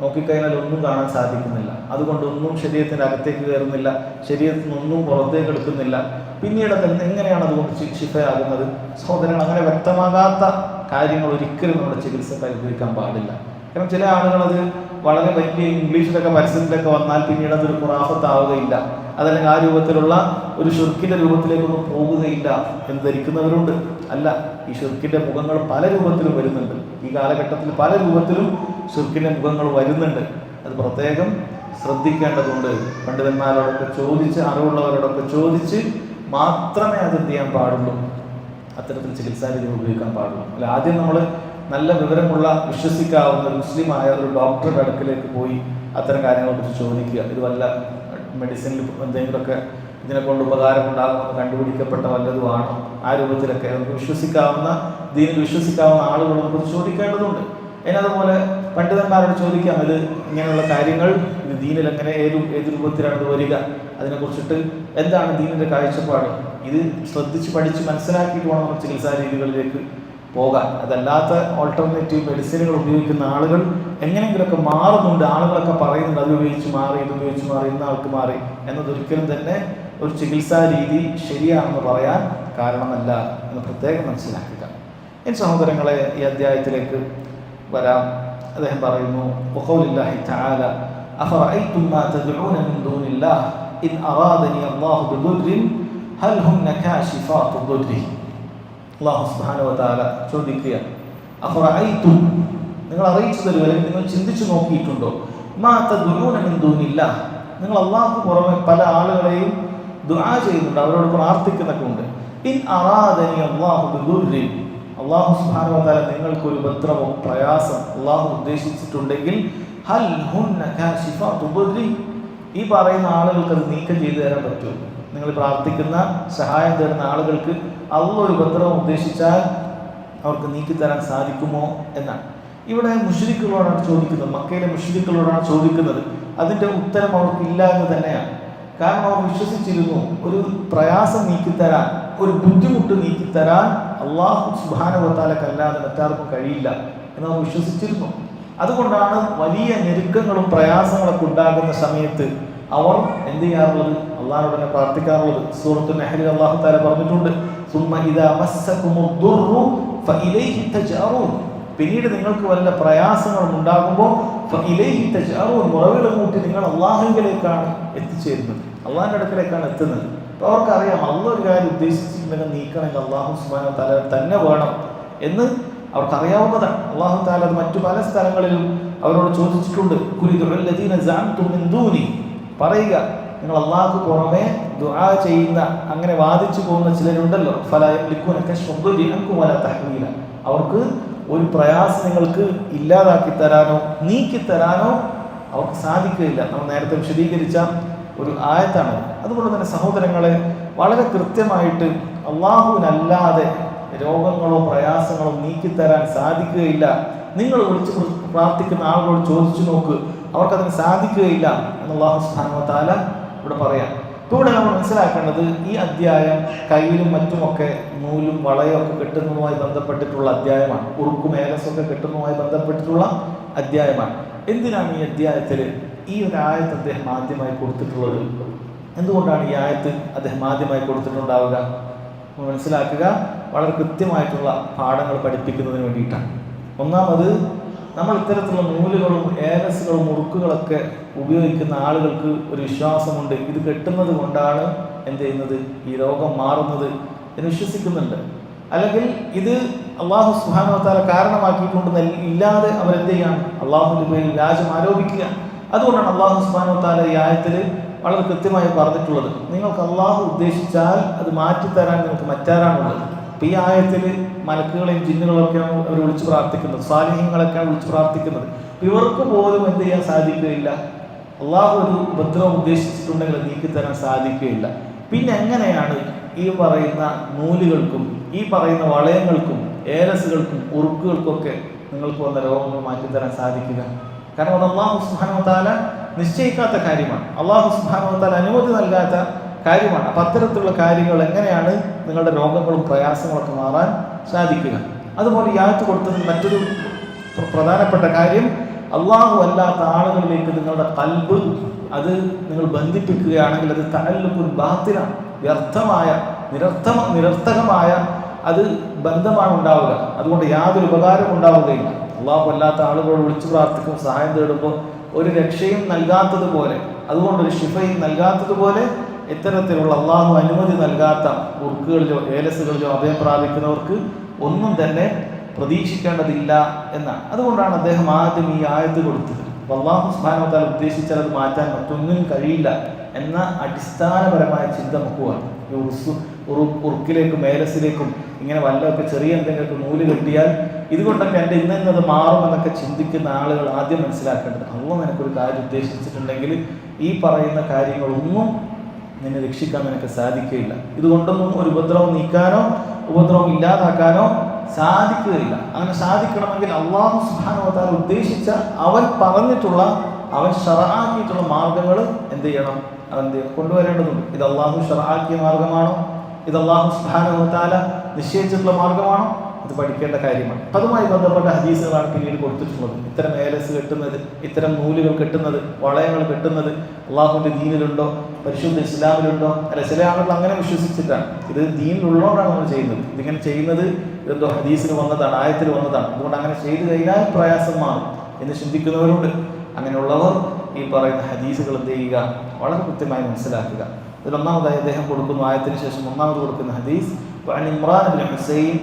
നോക്കിക്കഴിഞ്ഞാൽ ഒന്നും കാണാൻ സാധിക്കുന്നില്ല. അതുകൊണ്ടൊന്നും ശരീരത്തിൻ്റെ അകത്തേക്ക് കയറുന്നില്ല, ശരീരത്തിൽ നിന്നൊന്നും പുറത്തേക്ക് എടുക്കുന്നില്ല. പിന്നീട് എങ്ങനെയാണ് അതുകൊണ്ട് ശിഫയാകുന്നത്? സഹോദരൻ, അങ്ങനെ വ്യക്തമാകാത്ത കാര്യങ്ങൾ ഒരിക്കലും നമ്മുടെ ചികിത്സക്കായി ഉപയോഗിക്കാൻ പാടില്ല. കാരണം ചില ആളുകളത് വളരെ വലിയ ഇംഗ്ലീഷിലൊക്കെ പരസ്യത്തിലൊക്കെ വന്നാൽ പിന്നീട് അതൊരു ഖുറാഫത്താവുകയില്ല, അതല്ലെങ്കിൽ ആ രൂപത്തിലുള്ള ഒരു ഷിർക്കിൻ്റെ രൂപത്തിലേക്കൊന്നും പോകുകയില്ല എന്ന് ധരിക്കുന്നവരുണ്ട്. അല്ല, ഈ ഷിർക്കിൻ്റെ മുഖങ്ങൾ പല രൂപത്തിലും വരുന്നുണ്ട്. ഈ കാലഘട്ടത്തിൽ പല രൂപത്തിലും ഷിർക്കിൻ്റെ മുഖങ്ങൾ വരുന്നുണ്ട്. അത് പ്രത്യേകം ശ്രദ്ധിക്കേണ്ടതുണ്ട്. പണ്ഡിതന്മാരോടൊക്കെ ചോദിച്ച്, അറിവുള്ളവരോടൊക്കെ ചോദിച്ച് മാത്രമേ അത് എന്ത് ചെയ്യാൻ പാടുള്ളൂ, അത്തരത്തിൽ ചികിത്സാ രീതി ഉപയോഗിക്കാൻ പാടുള്ളൂ. അല്ല, ആദ്യം നമ്മൾ നല്ല വിവരമുള്ള വിശ്വസിക്കാവുന്ന ഒരു മുസ്ലിമായ ഒരു ഡോക്ടറുടെ അടുക്കിലേക്ക് പോയി അത്തരം കാര്യങ്ങളെക്കുറിച്ച് ചോദിക്കുക. ഇത് വല്ല മെഡിസിനിൽ എന്തെങ്കിലുമൊക്കെ ഇതിനെ കൊണ്ട് ഉപകാരമുണ്ടാകുമെന്ന് കണ്ടുപിടിക്കപ്പെട്ട വല്ലതുമാണോ, ആ രൂപത്തിലൊക്കെ നമുക്ക് വിശ്വസിക്കാവുന്ന, ദീനിൽ വിശ്വസിക്കാവുന്ന ആളുകളെ കുറിച്ച് ചോദിക്കേണ്ടതുണ്ട്. അതിനതുപോലെ പണ്ഡിതന്മാരോട് ചോദിക്കാം, ഇത് ഇങ്ങനെയുള്ള കാര്യങ്ങൾ ഇത് ദീനിൽ എങ്ങനെ ഏത് രൂപത്തിലാണ് ഇത് വരിക, അതിനെക്കുറിച്ചിട്ട് എന്താണ് ദീനിൻ്റെ കാഴ്ചപ്പാട്, ഇത് ശ്രദ്ധിച്ച് പഠിച്ച് മനസ്സിലാക്കിയിട്ട് വേണം നമ്മൾ ചികിത്സാ രീതികളിലേക്ക് പോകാൻ. അതല്ലാത്ത ഓൾട്ടർനേറ്റീവ് മെഡിസിനുകൾ ഉപയോഗിക്കുന്ന ആളുകൾ എങ്ങനെയെങ്കിലുമൊക്കെ മാറുന്നുണ്ട്, ആളുകളൊക്കെ പറയുന്നുണ്ട് അത് ഉപയോഗിച്ച് മാറി, ഇത് ഉപയോഗിച്ച് മാറി, ഇന്ന ആൾക്ക് മാറി എന്നതൊരിക്കലും തന്നെ ഒരു ചികിത്സാ രീതി ശരിയാണെന്ന് പറയാൻ കാരണമല്ല എന്ന് പ്രത്യേകം മനസ്സിലാക്കുക. ഈ സഹോദരങ്ങളെ, ഈ അധ്യായത്തിലേക്ക് വരാം. അദ്ദേഹം പറയുന്നു, വഖൗലില്ലാഹി തആല അഫറഅയ്തും മാ തദ്ഊന മിൻ ദൂനില്ലാഹ് ഇൻ അറാദനി അല്ലാഹു ബിദുർരിൻ ഹൽ ഹുന്ന കാശിഫാതു ദുർരിഹി. അല്ലാഹു സുബ്ഹാനഹു വ തആല ചോദിക്കുക, അഫറഅയ്തും, നിങ്ങൾ അറിയിച്ചു തരുമോ, അല്ലെങ്കിൽ നിങ്ങൾ ചിന്തിച്ചു നോക്കിയിട്ടുണ്ടോ, മാ തദ്ഊന മിൻ ദൂനില്ലാഹ്, നിങ്ങൾ അല്ലാഹു പുറമെ പല ആളുകളെയും ദുആ ചെയ്യുന്നുണ്ട്, അവരോട് പ്രാർത്ഥിക്കുന്നൊക്കെ ഉണ്ട്. ഇൻ അറാദനി അല്ലാഹു ബിദുർരി, അല്ലാഹു സുബ്ഹാനഹു വ തആല നിങ്ങൾക്കൊരു ഉപദ്രവം പ്രയാസം അല്ലാഹു ഉദ്ദേശിച്ചിട്ടുണ്ടെങ്കിൽ ഹൽ ഹുന്ന കാശിഫാതു ദുർരി, ഈ പറയുന്ന ആളുകൾക്ക് അത് നീക്കം ചെയ്തു തരാൻ പറ്റുമോ? നിങ്ങൾ പ്രാർത്ഥിക്കുന്ന സഹായം തരുന്ന ആളുകൾക്ക് അല്ലാഹു ഒരു ഉപദ്രവം ഉദ്ദേശിച്ചാൽ അവർക്ക് നീക്കിത്തരാൻ സാധിക്കുമോ എന്നാണ്. ഇവിടെ മുശ്രിക്കുകളോടാണ് ചോദിക്കുന്നത്, മക്കയിലെ മുശ്രിക്കുകളോടാണ് ചോദിക്കുന്നത്. അതിൻ്റെ ഉത്തരം അവർക്കില്ല എന്ന് തന്നെയാണ്. കാരണം അവർ വിശ്വസിച്ചിരുന്നു ഒരു പ്രയാസം നീക്കിത്തരാൻ, ഒരു ബുദ്ധിമുട്ട് നീക്കിത്തരാൻ അല്ലാഹു സുബ്ഹാനഹു വ തആലക്കല്ലാതെ മറ്റാർക്കും കഴിയില്ല എന്ന് അവർ വിശ്വസിച്ചിരുന്നു. അതുകൊണ്ടാണ് വലിയ ഞെരുക്കങ്ങളും പ്രയാസങ്ങളൊക്കെ ഉണ്ടാകുന്ന സമയത്ത് അവർ എന്ത് ചെയ്യാറുള്ളത്? അള്ളാഹുവിനോട് തന്നെ പ്രാർത്ഥിക്കാറുള്ളത്. സൂറത്തുൽ നഹ്ലിൽ അല്ലാഹു തആല പറഞ്ഞിട്ടുണ്ട്, സുമ്മ ഇദാ മസ്സകുമുദ്ദുറു ഫഇലൈഹി തജഅറൂൻ, പിന്നീട് നിങ്ങൾക്ക് വല്ല പ്രയാസങ്ങളും ഉണ്ടാകുമ്പോൾ ഫഇലൈഹി തജഅറൂൻ, മുറവിളി കൂട്ടി നിങ്ങൾ അള്ളാഹുവിലേക്കാണ് എത്തിച്ചേരുന്നത്, അള്ളാഹിന്റെ അടുക്കലേക്കാണ് എത്തുന്നത്. അപ്പോൾ അവർക്കറിയാം അള്ളാഹ് ഒരു കാര്യം ഉദ്ദേശിച്ചിട്ടുണ്ടെങ്കിൽ നീക്കണമെങ്കിൽ അല്ലാഹു സുബ്ഹാനഹു വ തആല തന്നെ വേണം എന്ന് അവർക്കറിയാവുന്നതാണ്. അല്ലാഹു തആല അത് മറ്റു പല സ്ഥലങ്ങളിലും അവരോട് ചോദിച്ചിട്ടുണ്ട്. കുലിദുല്ലദീന സഅംതും മിൻ ദൂനി, പറയുക നിങ്ങൾ അല്ലാഹുവിന് പുറമെ ദുആ ചെയ്യുന്ന, അങ്ങനെ വാദിച്ചു പോകുന്ന ചിലരുണ്ടല്ലോ, ഫലാ യംലികൂന കശ്ഫ ദുർരി അൻകും വലാ തഹ്വീല, അവർക്ക് ഒരു പ്രയാസം നിങ്ങൾക്ക് ഇല്ലാതാക്കി തരാനോ നീക്കിത്തരാനോ അവർക്ക് സാധിക്കുകയില്ല. നമ്മൾ നേരത്തെ വിശദീകരിച്ച ഒരു ആയത്താണ്. അതുകൊണ്ട് തന്നെ സഹോദരങ്ങളെ, വളരെ കൃത്യമായിട്ട് അല്ലാഹുവിനല്ലാതെ രോഗങ്ങളോ പ്രയാസങ്ങളോ നീക്കിത്തരാൻ സാധിക്കുകയില്ല. നിങ്ങൾ വിളിച്ച് പ്രാർത്ഥിക്കുന്ന ആളുകളോട് ചോദിച്ചു നോക്ക്, അവർക്കതിന് സാധിക്കുകയില്ല എന്ന് അല്ലാഹു സുബ്ഹാനഹു വ തആല ഇവിടെ പറയാം. ഇപ്പോൾ ഇവിടെ നമ്മൾ മനസ്സിലാക്കേണ്ടത്, ഈ അധ്യായം കയ്യിലും മറ്റുമൊക്കെ നൂലും വളയും ഒക്കെ കെട്ടുന്നതുമായി ബന്ധപ്പെട്ടിട്ടുള്ള അധ്യായമാണ്. ഉറുക്കും ഏലസൊക്കെ കെട്ടുന്നതുമായി ബന്ധപ്പെട്ടിട്ടുള്ള അധ്യായമാണ്. എന്തിനാണ് ഈ അധ്യായത്തിൽ ഈ ഒരു ആയത്ത് അദ്ദേഹം ആദ്യമായി കൊടുത്തിട്ടുള്ളത്? എന്തുകൊണ്ടാണ് ഈ ആയത്ത് അദ്ദേഹം ആദ്യമായി കൊടുത്തിട്ടുണ്ടാവുക? മനസ്സിലാക്കുക, വളരെ കൃത്യമായിട്ടുള്ള പാഠങ്ങൾ പഠിപ്പിക്കുന്നതിന് വേണ്ടിയിട്ടാണ്. ഒന്നാമത്, നമ്മൾ ഇത്തരത്തിലുള്ള നൂലുകളും ഏലസുകളും മുറുക്കുകളൊക്കെ ഉപയോഗിക്കുന്ന ആളുകൾക്ക് ഒരു വിശ്വാസമുണ്ട്, ഇത് കെട്ടുന്നത് കൊണ്ടാണ് എന്ത് ചെയ്യുന്നത്, ഈ രോഗം മാറുന്നത് എന്ന് വിശ്വസിക്കുന്നുണ്ട്. അല്ലെങ്കിൽ ഇത് അല്ലാഹു സുബ്ഹാനഹു വ തആല കാരണമാക്കിയിട്ടുണ്ടെന്ന് ഇല്ലാതെ അവരെന്ത് ചെയ്യാണ്, അല്ലാഹുവിന്റെ പേരിൽ വ്യാജം ആരോപിക്കുക. അതുകൊണ്ടാണ് അല്ലാഹു സുബ്ഹാനഹു വ തആല ഈ ആയത്തിൽ വളരെ കൃത്യമായി പറഞ്ഞിട്ടുള്ളത്, നിങ്ങൾക്ക് അല്ലാഹു ഉദ്ദേശിച്ചാൽ അത് മാറ്റിത്തരാൻ നിങ്ങൾക്ക് മറ്റാരാണുള്ളത്. അപ്പോൾ ഈ ആയത്തിൽ മലക്കുകളെയും ജിന്നുകളൊക്കെയാണ് അവർ വിളിച്ച് പ്രാർത്ഥിക്കുന്നത്, സാലിഹ്യങ്ങളൊക്കെയാണ് വിളിച്ച് പ്രാർത്ഥിക്കുന്നത്. ഇവർക്ക് പോലും എന്ത് ചെയ്യാൻ സാധിക്കുകയില്ല, അല്ലാഹു ഒരു ഉപദ്രവം ഉദ്ദേശിച്ചിട്ടുണ്ടെങ്കിൽ നീക്കിത്തരാൻ സാധിക്കുകയില്ല. പിന്നെ എങ്ങനെയാണ് ഈ പറയുന്ന നൂലുകൾക്കും ഈ പറയുന്ന വളയങ്ങൾക്കും ഏലസുകൾക്കും ഉറുക്കുകൾക്കൊക്കെ നിങ്ങൾക്ക് വന്ന രോഗങ്ങൾ മാറ്റിത്തരാൻ സാധിക്കുക? കാരണം അത് അല്ലാഹു സുബ്ഹാനഹു വ തആല നിശ്ചയിക്കാത്ത കാര്യമാണ്, അല്ലാഹു സുബ്ഹാനഹു വ തആല അനുമതി നൽകാത്ത കാര്യമാണ്. അപ്പം അത്തരത്തിലുള്ള കാര്യങ്ങൾ എങ്ങനെയാണ് നിങ്ങളുടെ രോഗങ്ങളും പ്രയാസങ്ങളൊക്കെ മാറാൻ സാധിക്കുക? അതുപോലെ ഈ ആയത്ത് കൊടുത്തതിൽ മറ്റൊരു പ്രധാനപ്പെട്ട കാര്യം, അല്ലാഹു അല്ലാത്ത ആളുകളിലേക്ക് നിങ്ങളുടെ ഖൽബ് അത് നിങ്ങൾ ബന്ധിപ്പിക്കുകയാണെങ്കിൽ അത് തഅല്ലുഖുൽ ബാത്തിലാണ്, വ്യർത്ഥമായ നിരർത്ഥകമായ അത് ബന്ധമാണ് ഉണ്ടാവുക. അതുകൊണ്ട് യാതൊരു ഉപകാരം ഉണ്ടാവുകയില്ല. അല്ലാഹു അല്ലാത്ത ആളുകളോട് വിളിച്ചു പ്രാർത്ഥിക്കും, സഹായം തേടുമ്പോൾ ഒരു രക്ഷയും നൽകാത്തതുപോലെ, അതുകൊണ്ടൊരു ശിഫയും നൽകാത്തതുപോലെ ഇത്തരത്തിലുള്ള അല്ലാഹു അനുമതി നൽകാത്ത ഉറുക്കുകളിലോ ഏലസുകളിലോ അഭയം പ്രാപിക്കുന്നവർക്ക് ഒന്നും തന്നെ പ്രതീക്ഷിക്കേണ്ടതില്ല എന്നാണ്. അതുകൊണ്ടാണ് അദ്ദേഹം ആദ്യം ഈ ആയത്ത് കൊടുത്തത്. അല്ലാഹു സുബ്ഹാനഹു വ തആല ഉദ്ദേശിച്ചാൽ അത് മാറ്റാൻ മറ്റൊന്നും കഴിയില്ല എന്ന അടിസ്ഥാനപരമായ ചിന്ത നമുക്കുവാണ്. ഉറുക്കിലേക്കും ഏലസിലേക്കും ഇങ്ങനെ വല്ലതൊക്കെ ചെറിയ എന്തെങ്കിലുമൊക്കെ നൂല് കെട്ടിയാൽ ഇതുകൊണ്ടൊക്കെ എൻ്റെ ഇന്നത് മാറുമെന്നൊക്കെ ചിന്തിക്കുന്ന ആളുകൾ ആദ്യം മനസ്സിലാക്കേണ്ടത്, അല്ലാഹു നിനക്കൊരു കാര്യം ഉദ്ദേശിച്ചിട്ടുണ്ടെങ്കിൽ ഈ പറയുന്ന കാര്യങ്ങളൊന്നും നിന്നെ രക്ഷിക്കാൻ നിനക്ക് സാധിക്കുകയില്ല. ഇതുകൊണ്ടൊന്നും ഒരു ഉപദ്രവം നീക്കാനോ ഉപദ്രവം ഇല്ലാതാക്കാനോ സാധിക്കുകയില്ല. അങ്ങനെ സാധിക്കണമെങ്കിൽ അല്ലാഹു സുബ്ഹാനഹു വ തആല ഉദ്ദേശിച്ച, അവൻ പറഞ്ഞിട്ടുള്ള, അവൻ ശറഅാക്കിയിട്ടുള്ള മാർഗങ്ങൾ എന്ത് ചെയ്യണം, അവൻ കൊണ്ടുവരേണ്ടതുണ്ട്. ഇത് അല്ലാഹു ശറഅാക്കിയ മാർഗമാണോ, ഇത് അല്ലാഹു സുബ്ഹാനഹു വ തആല നിശ്ചയിച്ചിട്ടുള്ള മാർഗമാണോ, ഇത് പഠിക്കേണ്ട കാര്യമാണ്. അപ്പം അതുമായി ബന്ധപ്പെട്ട ഹദീസുകളാണ് പിന്നീട് കൊടുത്തിട്ടുള്ളത്. ഇത്തരം ഏലസ് കെട്ടുന്നത്, ഇത്തരം നൂലുകൾ കെട്ടുന്നത്, വളയങ്ങൾ കെട്ടുന്നത് അള്ളാഹുവിൻ്റെ ദീനിലുണ്ടോ, പരിശുദ്ധ ഇസ്ലാമിലുണ്ടോ? അല്ല, ചില ആളുകൾ അങ്ങനെ വിശ്വസിച്ചിട്ടാണ് ഇത് ദീനിലുള്ളതുകൊണ്ടാണ് നമ്മൾ ചെയ്യുന്നത്, ഇതിങ്ങനെ ചെയ്യുന്നത് എന്തോ ഹദീസിന് വന്നതാണ്, ആയത്തിൽ വന്നതാണ്, അതുകൊണ്ട് അങ്ങനെ ചെയ്തു കഴിഞ്ഞാൽ പ്രയാസം മാറും എന്ന് ചിന്തിക്കുന്നവരുണ്ട്. അങ്ങനെയുള്ളവർ ഈ പറയുന്ന ഹദീസുകൾ എന്ത് ചെയ്യുക, വളരെ കൃത്യമായി മനസ്സിലാക്കുക. ഇതിലൊന്നാമതായി അദ്ദേഹം കൊടുക്കുന്ന ആയത്തിന് ശേഷം ഒന്നാമത് കൊടുക്കുന്ന ഹദീസ്, ഇമ്രാൻ ഇബ്നു ഹുസൈൻ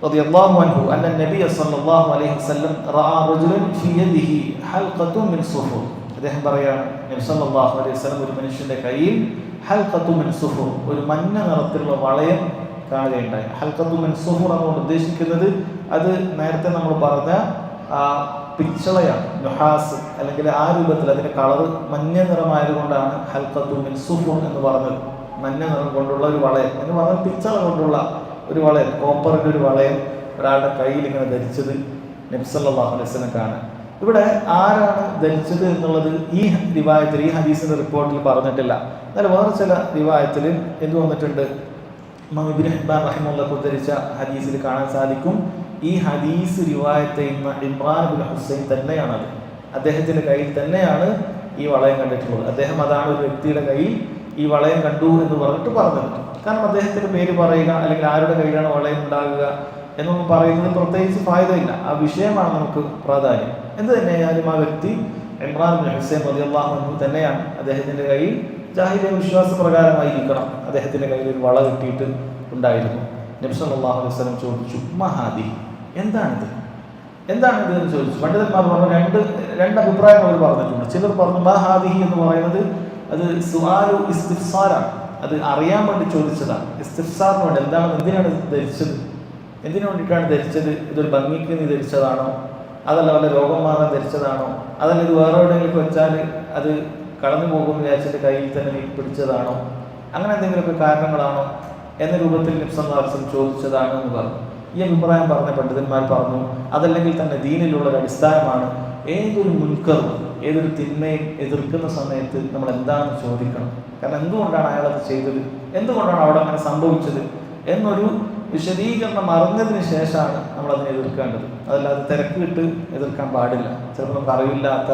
رضي الله عنه أن النبي صلى الله عليه وسلم رأى رجلا في يده حلقة من صفر. അദ്ദേഹം പറയാണ്, നബി സല്ലല്ലാഹു അലൈഹി വസല്ലം ഒരു മനുഷ്യന്റെ കയ്യിൽ ഹൽഖത്തു മിൻ സുഫർ, ഒരു മഞ്ഞ നിറത്തിലുള്ള വളയം കാണുകയുണ്ടായി. ഹൽഖത്തു മിൻ സുഫൂർ എന്നുകൊണ്ട് ഉദ്ദേശിക്കുന്നത് അത് നേരത്തെ നമ്മൾ പറഞ്ഞ പിച്ചളയാണ്, നുഹാസ്, അല്ലെങ്കിൽ ആ രൂപത്തിൽ അതിൻ്റെ കളറ് മഞ്ഞ നിറമായതുകൊണ്ടാണ് ഹൽഖത്തു മിൻ സുഫൂർ എന്ന് പറഞ്ഞത്. മഞ്ഞ നിറം കൊണ്ടുള്ള ഒരു വളയം എന്ന് പറഞ്ഞാൽ പിച്ചള കൊണ്ടുള്ള ഒരു വളയം, കോപ്പറിൻ്റെ ഒരു വളയം ഒരാളുടെ കയ്യിൽ ഇങ്ങനെ ധരിച്ചത് നബി സല്ലല്ലാഹു അലൈഹി വസല്ലം കാണാൻ. ഇവിടെ ആരാണ് ധരിച്ചത് എന്നുള്ളത് ഈ റിവായത്തിൽ, ഈ ഹദീസിന്റെ റിപ്പോർട്ടിൽ പറഞ്ഞിട്ടില്ല. എന്നാൽ വേറെ ചില റിവായത്തിൽ എന്ത് വന്നിട്ടുണ്ട്, ഇമാം ഇബ്നു ഹിബ്ബാൻ റഹിമഹുല്ലാഹ് ഉദ്ധരിച്ച ഹദീസിൽ കാണാൻ സാധിക്കും, ഈ ഹദീസ് റിവായത്ത് ചെയ്യുന്ന ഇമ്രാൻ ഇബ്നു ഹുസൈൻ തന്നെയാണത്. അദ്ദേഹത്തിന്റെ കയ്യിൽ തന്നെയാണ് ഈ വളയം കണ്ടിട്ടുള്ളത്. അദ്ദേഹം അതാണ് ഒരു വ്യക്തിയുടെ കയ്യിൽ ഈ വളയം കണ്ടു എന്ന് പറഞ്ഞിട്ട് പറഞ്ഞത്. കാരണം അദ്ദേഹത്തിന്റെ പേര് പറയുക അല്ലെങ്കിൽ ആരുടെ കയ്യിലാണ് വളയം ഉണ്ടാകുക എന്നൊന്നും പറയുന്നത് പ്രത്യേകിച്ച് ഫായതയില്ല. ആ വിഷയമാണ് നമുക്ക് പ്രാധാന്യം. എന്ത് തന്നെയായാലും ആ വ്യക്തി ഇമ്രാൻ ഇബ്നു ഹുസൈൻ റളിയല്ലാഹു അൻഹു തന്നെയാണ്. അദ്ദേഹത്തിന്റെ കയ്യിൽ ജാഹിലിയ്യ വിശ്വാസ പ്രകാരമായിരിക്കണം അദ്ദേഹത്തിന്റെ കയ്യിൽ ഒരു വള കിട്ടിയിട്ട് ഉണ്ടായിരുന്നു. നബി സല്ലല്ലാഹു അലൈഹി വസല്ലം ചോദിച്ചു, മഹാദി, എന്താണിത് എന്ന് ചോദിച്ചു. പണ്ഡിതന്മാർ പറഞ്ഞു, രണ്ട് അഭിപ്രായം അവർ പറഞ്ഞിട്ടുണ്ട്. ചിലർ പറഞ്ഞു മഹാദിഹി എന്ന് പറയുന്നത് അത് സുആലു ഇസ്തിഫ്സാറാണ്, അത് അറിയാൻ വേണ്ടി ചോദിച്ചതാണ്. ഇസ്തിഫ്സാറിന് വേണ്ടി എന്തിനാണ് ധരിച്ചത്, എന്തിനു വേണ്ടിയിട്ടാണ് ധരിച്ചത്, ഇതൊരു ഭംഗിക്ക് നീ ധരിച്ചതാണോ, അതല്ല വല്ല രോഗം മാറാൻ ധരിച്ചതാണോ, അതല്ല ഇത് വേറെ എവിടെയെങ്കിലും വെച്ചാൽ അത് കടന്നു പോകുമെന്ന് വിചാരിച്ചിട്ട് കയ്യിൽ തന്നെ നീ പിടിച്ചതാണോ, അങ്ങനെ എന്തെങ്കിലുമൊക്കെ കാരണങ്ങളാണോ എന്ന രൂപത്തിൽ നബി സല്ലല്ലാഹു അലൈഹി വസല്ലം ചോദിച്ചതാണ് എന്ന് പറഞ്ഞു. ഈ അഭിപ്രായം പറഞ്ഞ പണ്ഡിതന്മാർ പറഞ്ഞു, അതല്ലെങ്കിൽ തന്നെ ദീനിലുള്ള ഒരു അടിസ്ഥാനമാണ്. ഏതൊരു മുൻകറും ഏതൊരു തിന്മയും എതിർക്കുന്ന സമയത്ത് നമ്മൾ എന്താണ് ചോദിക്കണം. കാരണം എന്തുകൊണ്ടാണ് അയാളത് ചെയ്തത്, എന്തുകൊണ്ടാണ് അവിടെ അങ്ങനെ സംഭവിച്ചത് എന്നൊരു വിശദീകരണം അറിഞ്ഞതിന് ശേഷമാണ് നമ്മളതിനെ എതിർക്കേണ്ടത്. അതല്ലാതെ തിരക്കിട്ട് എതിർക്കാൻ പാടില്ല. ചിലപ്പോൾ നമുക്ക് അറിവില്ലാത്ത,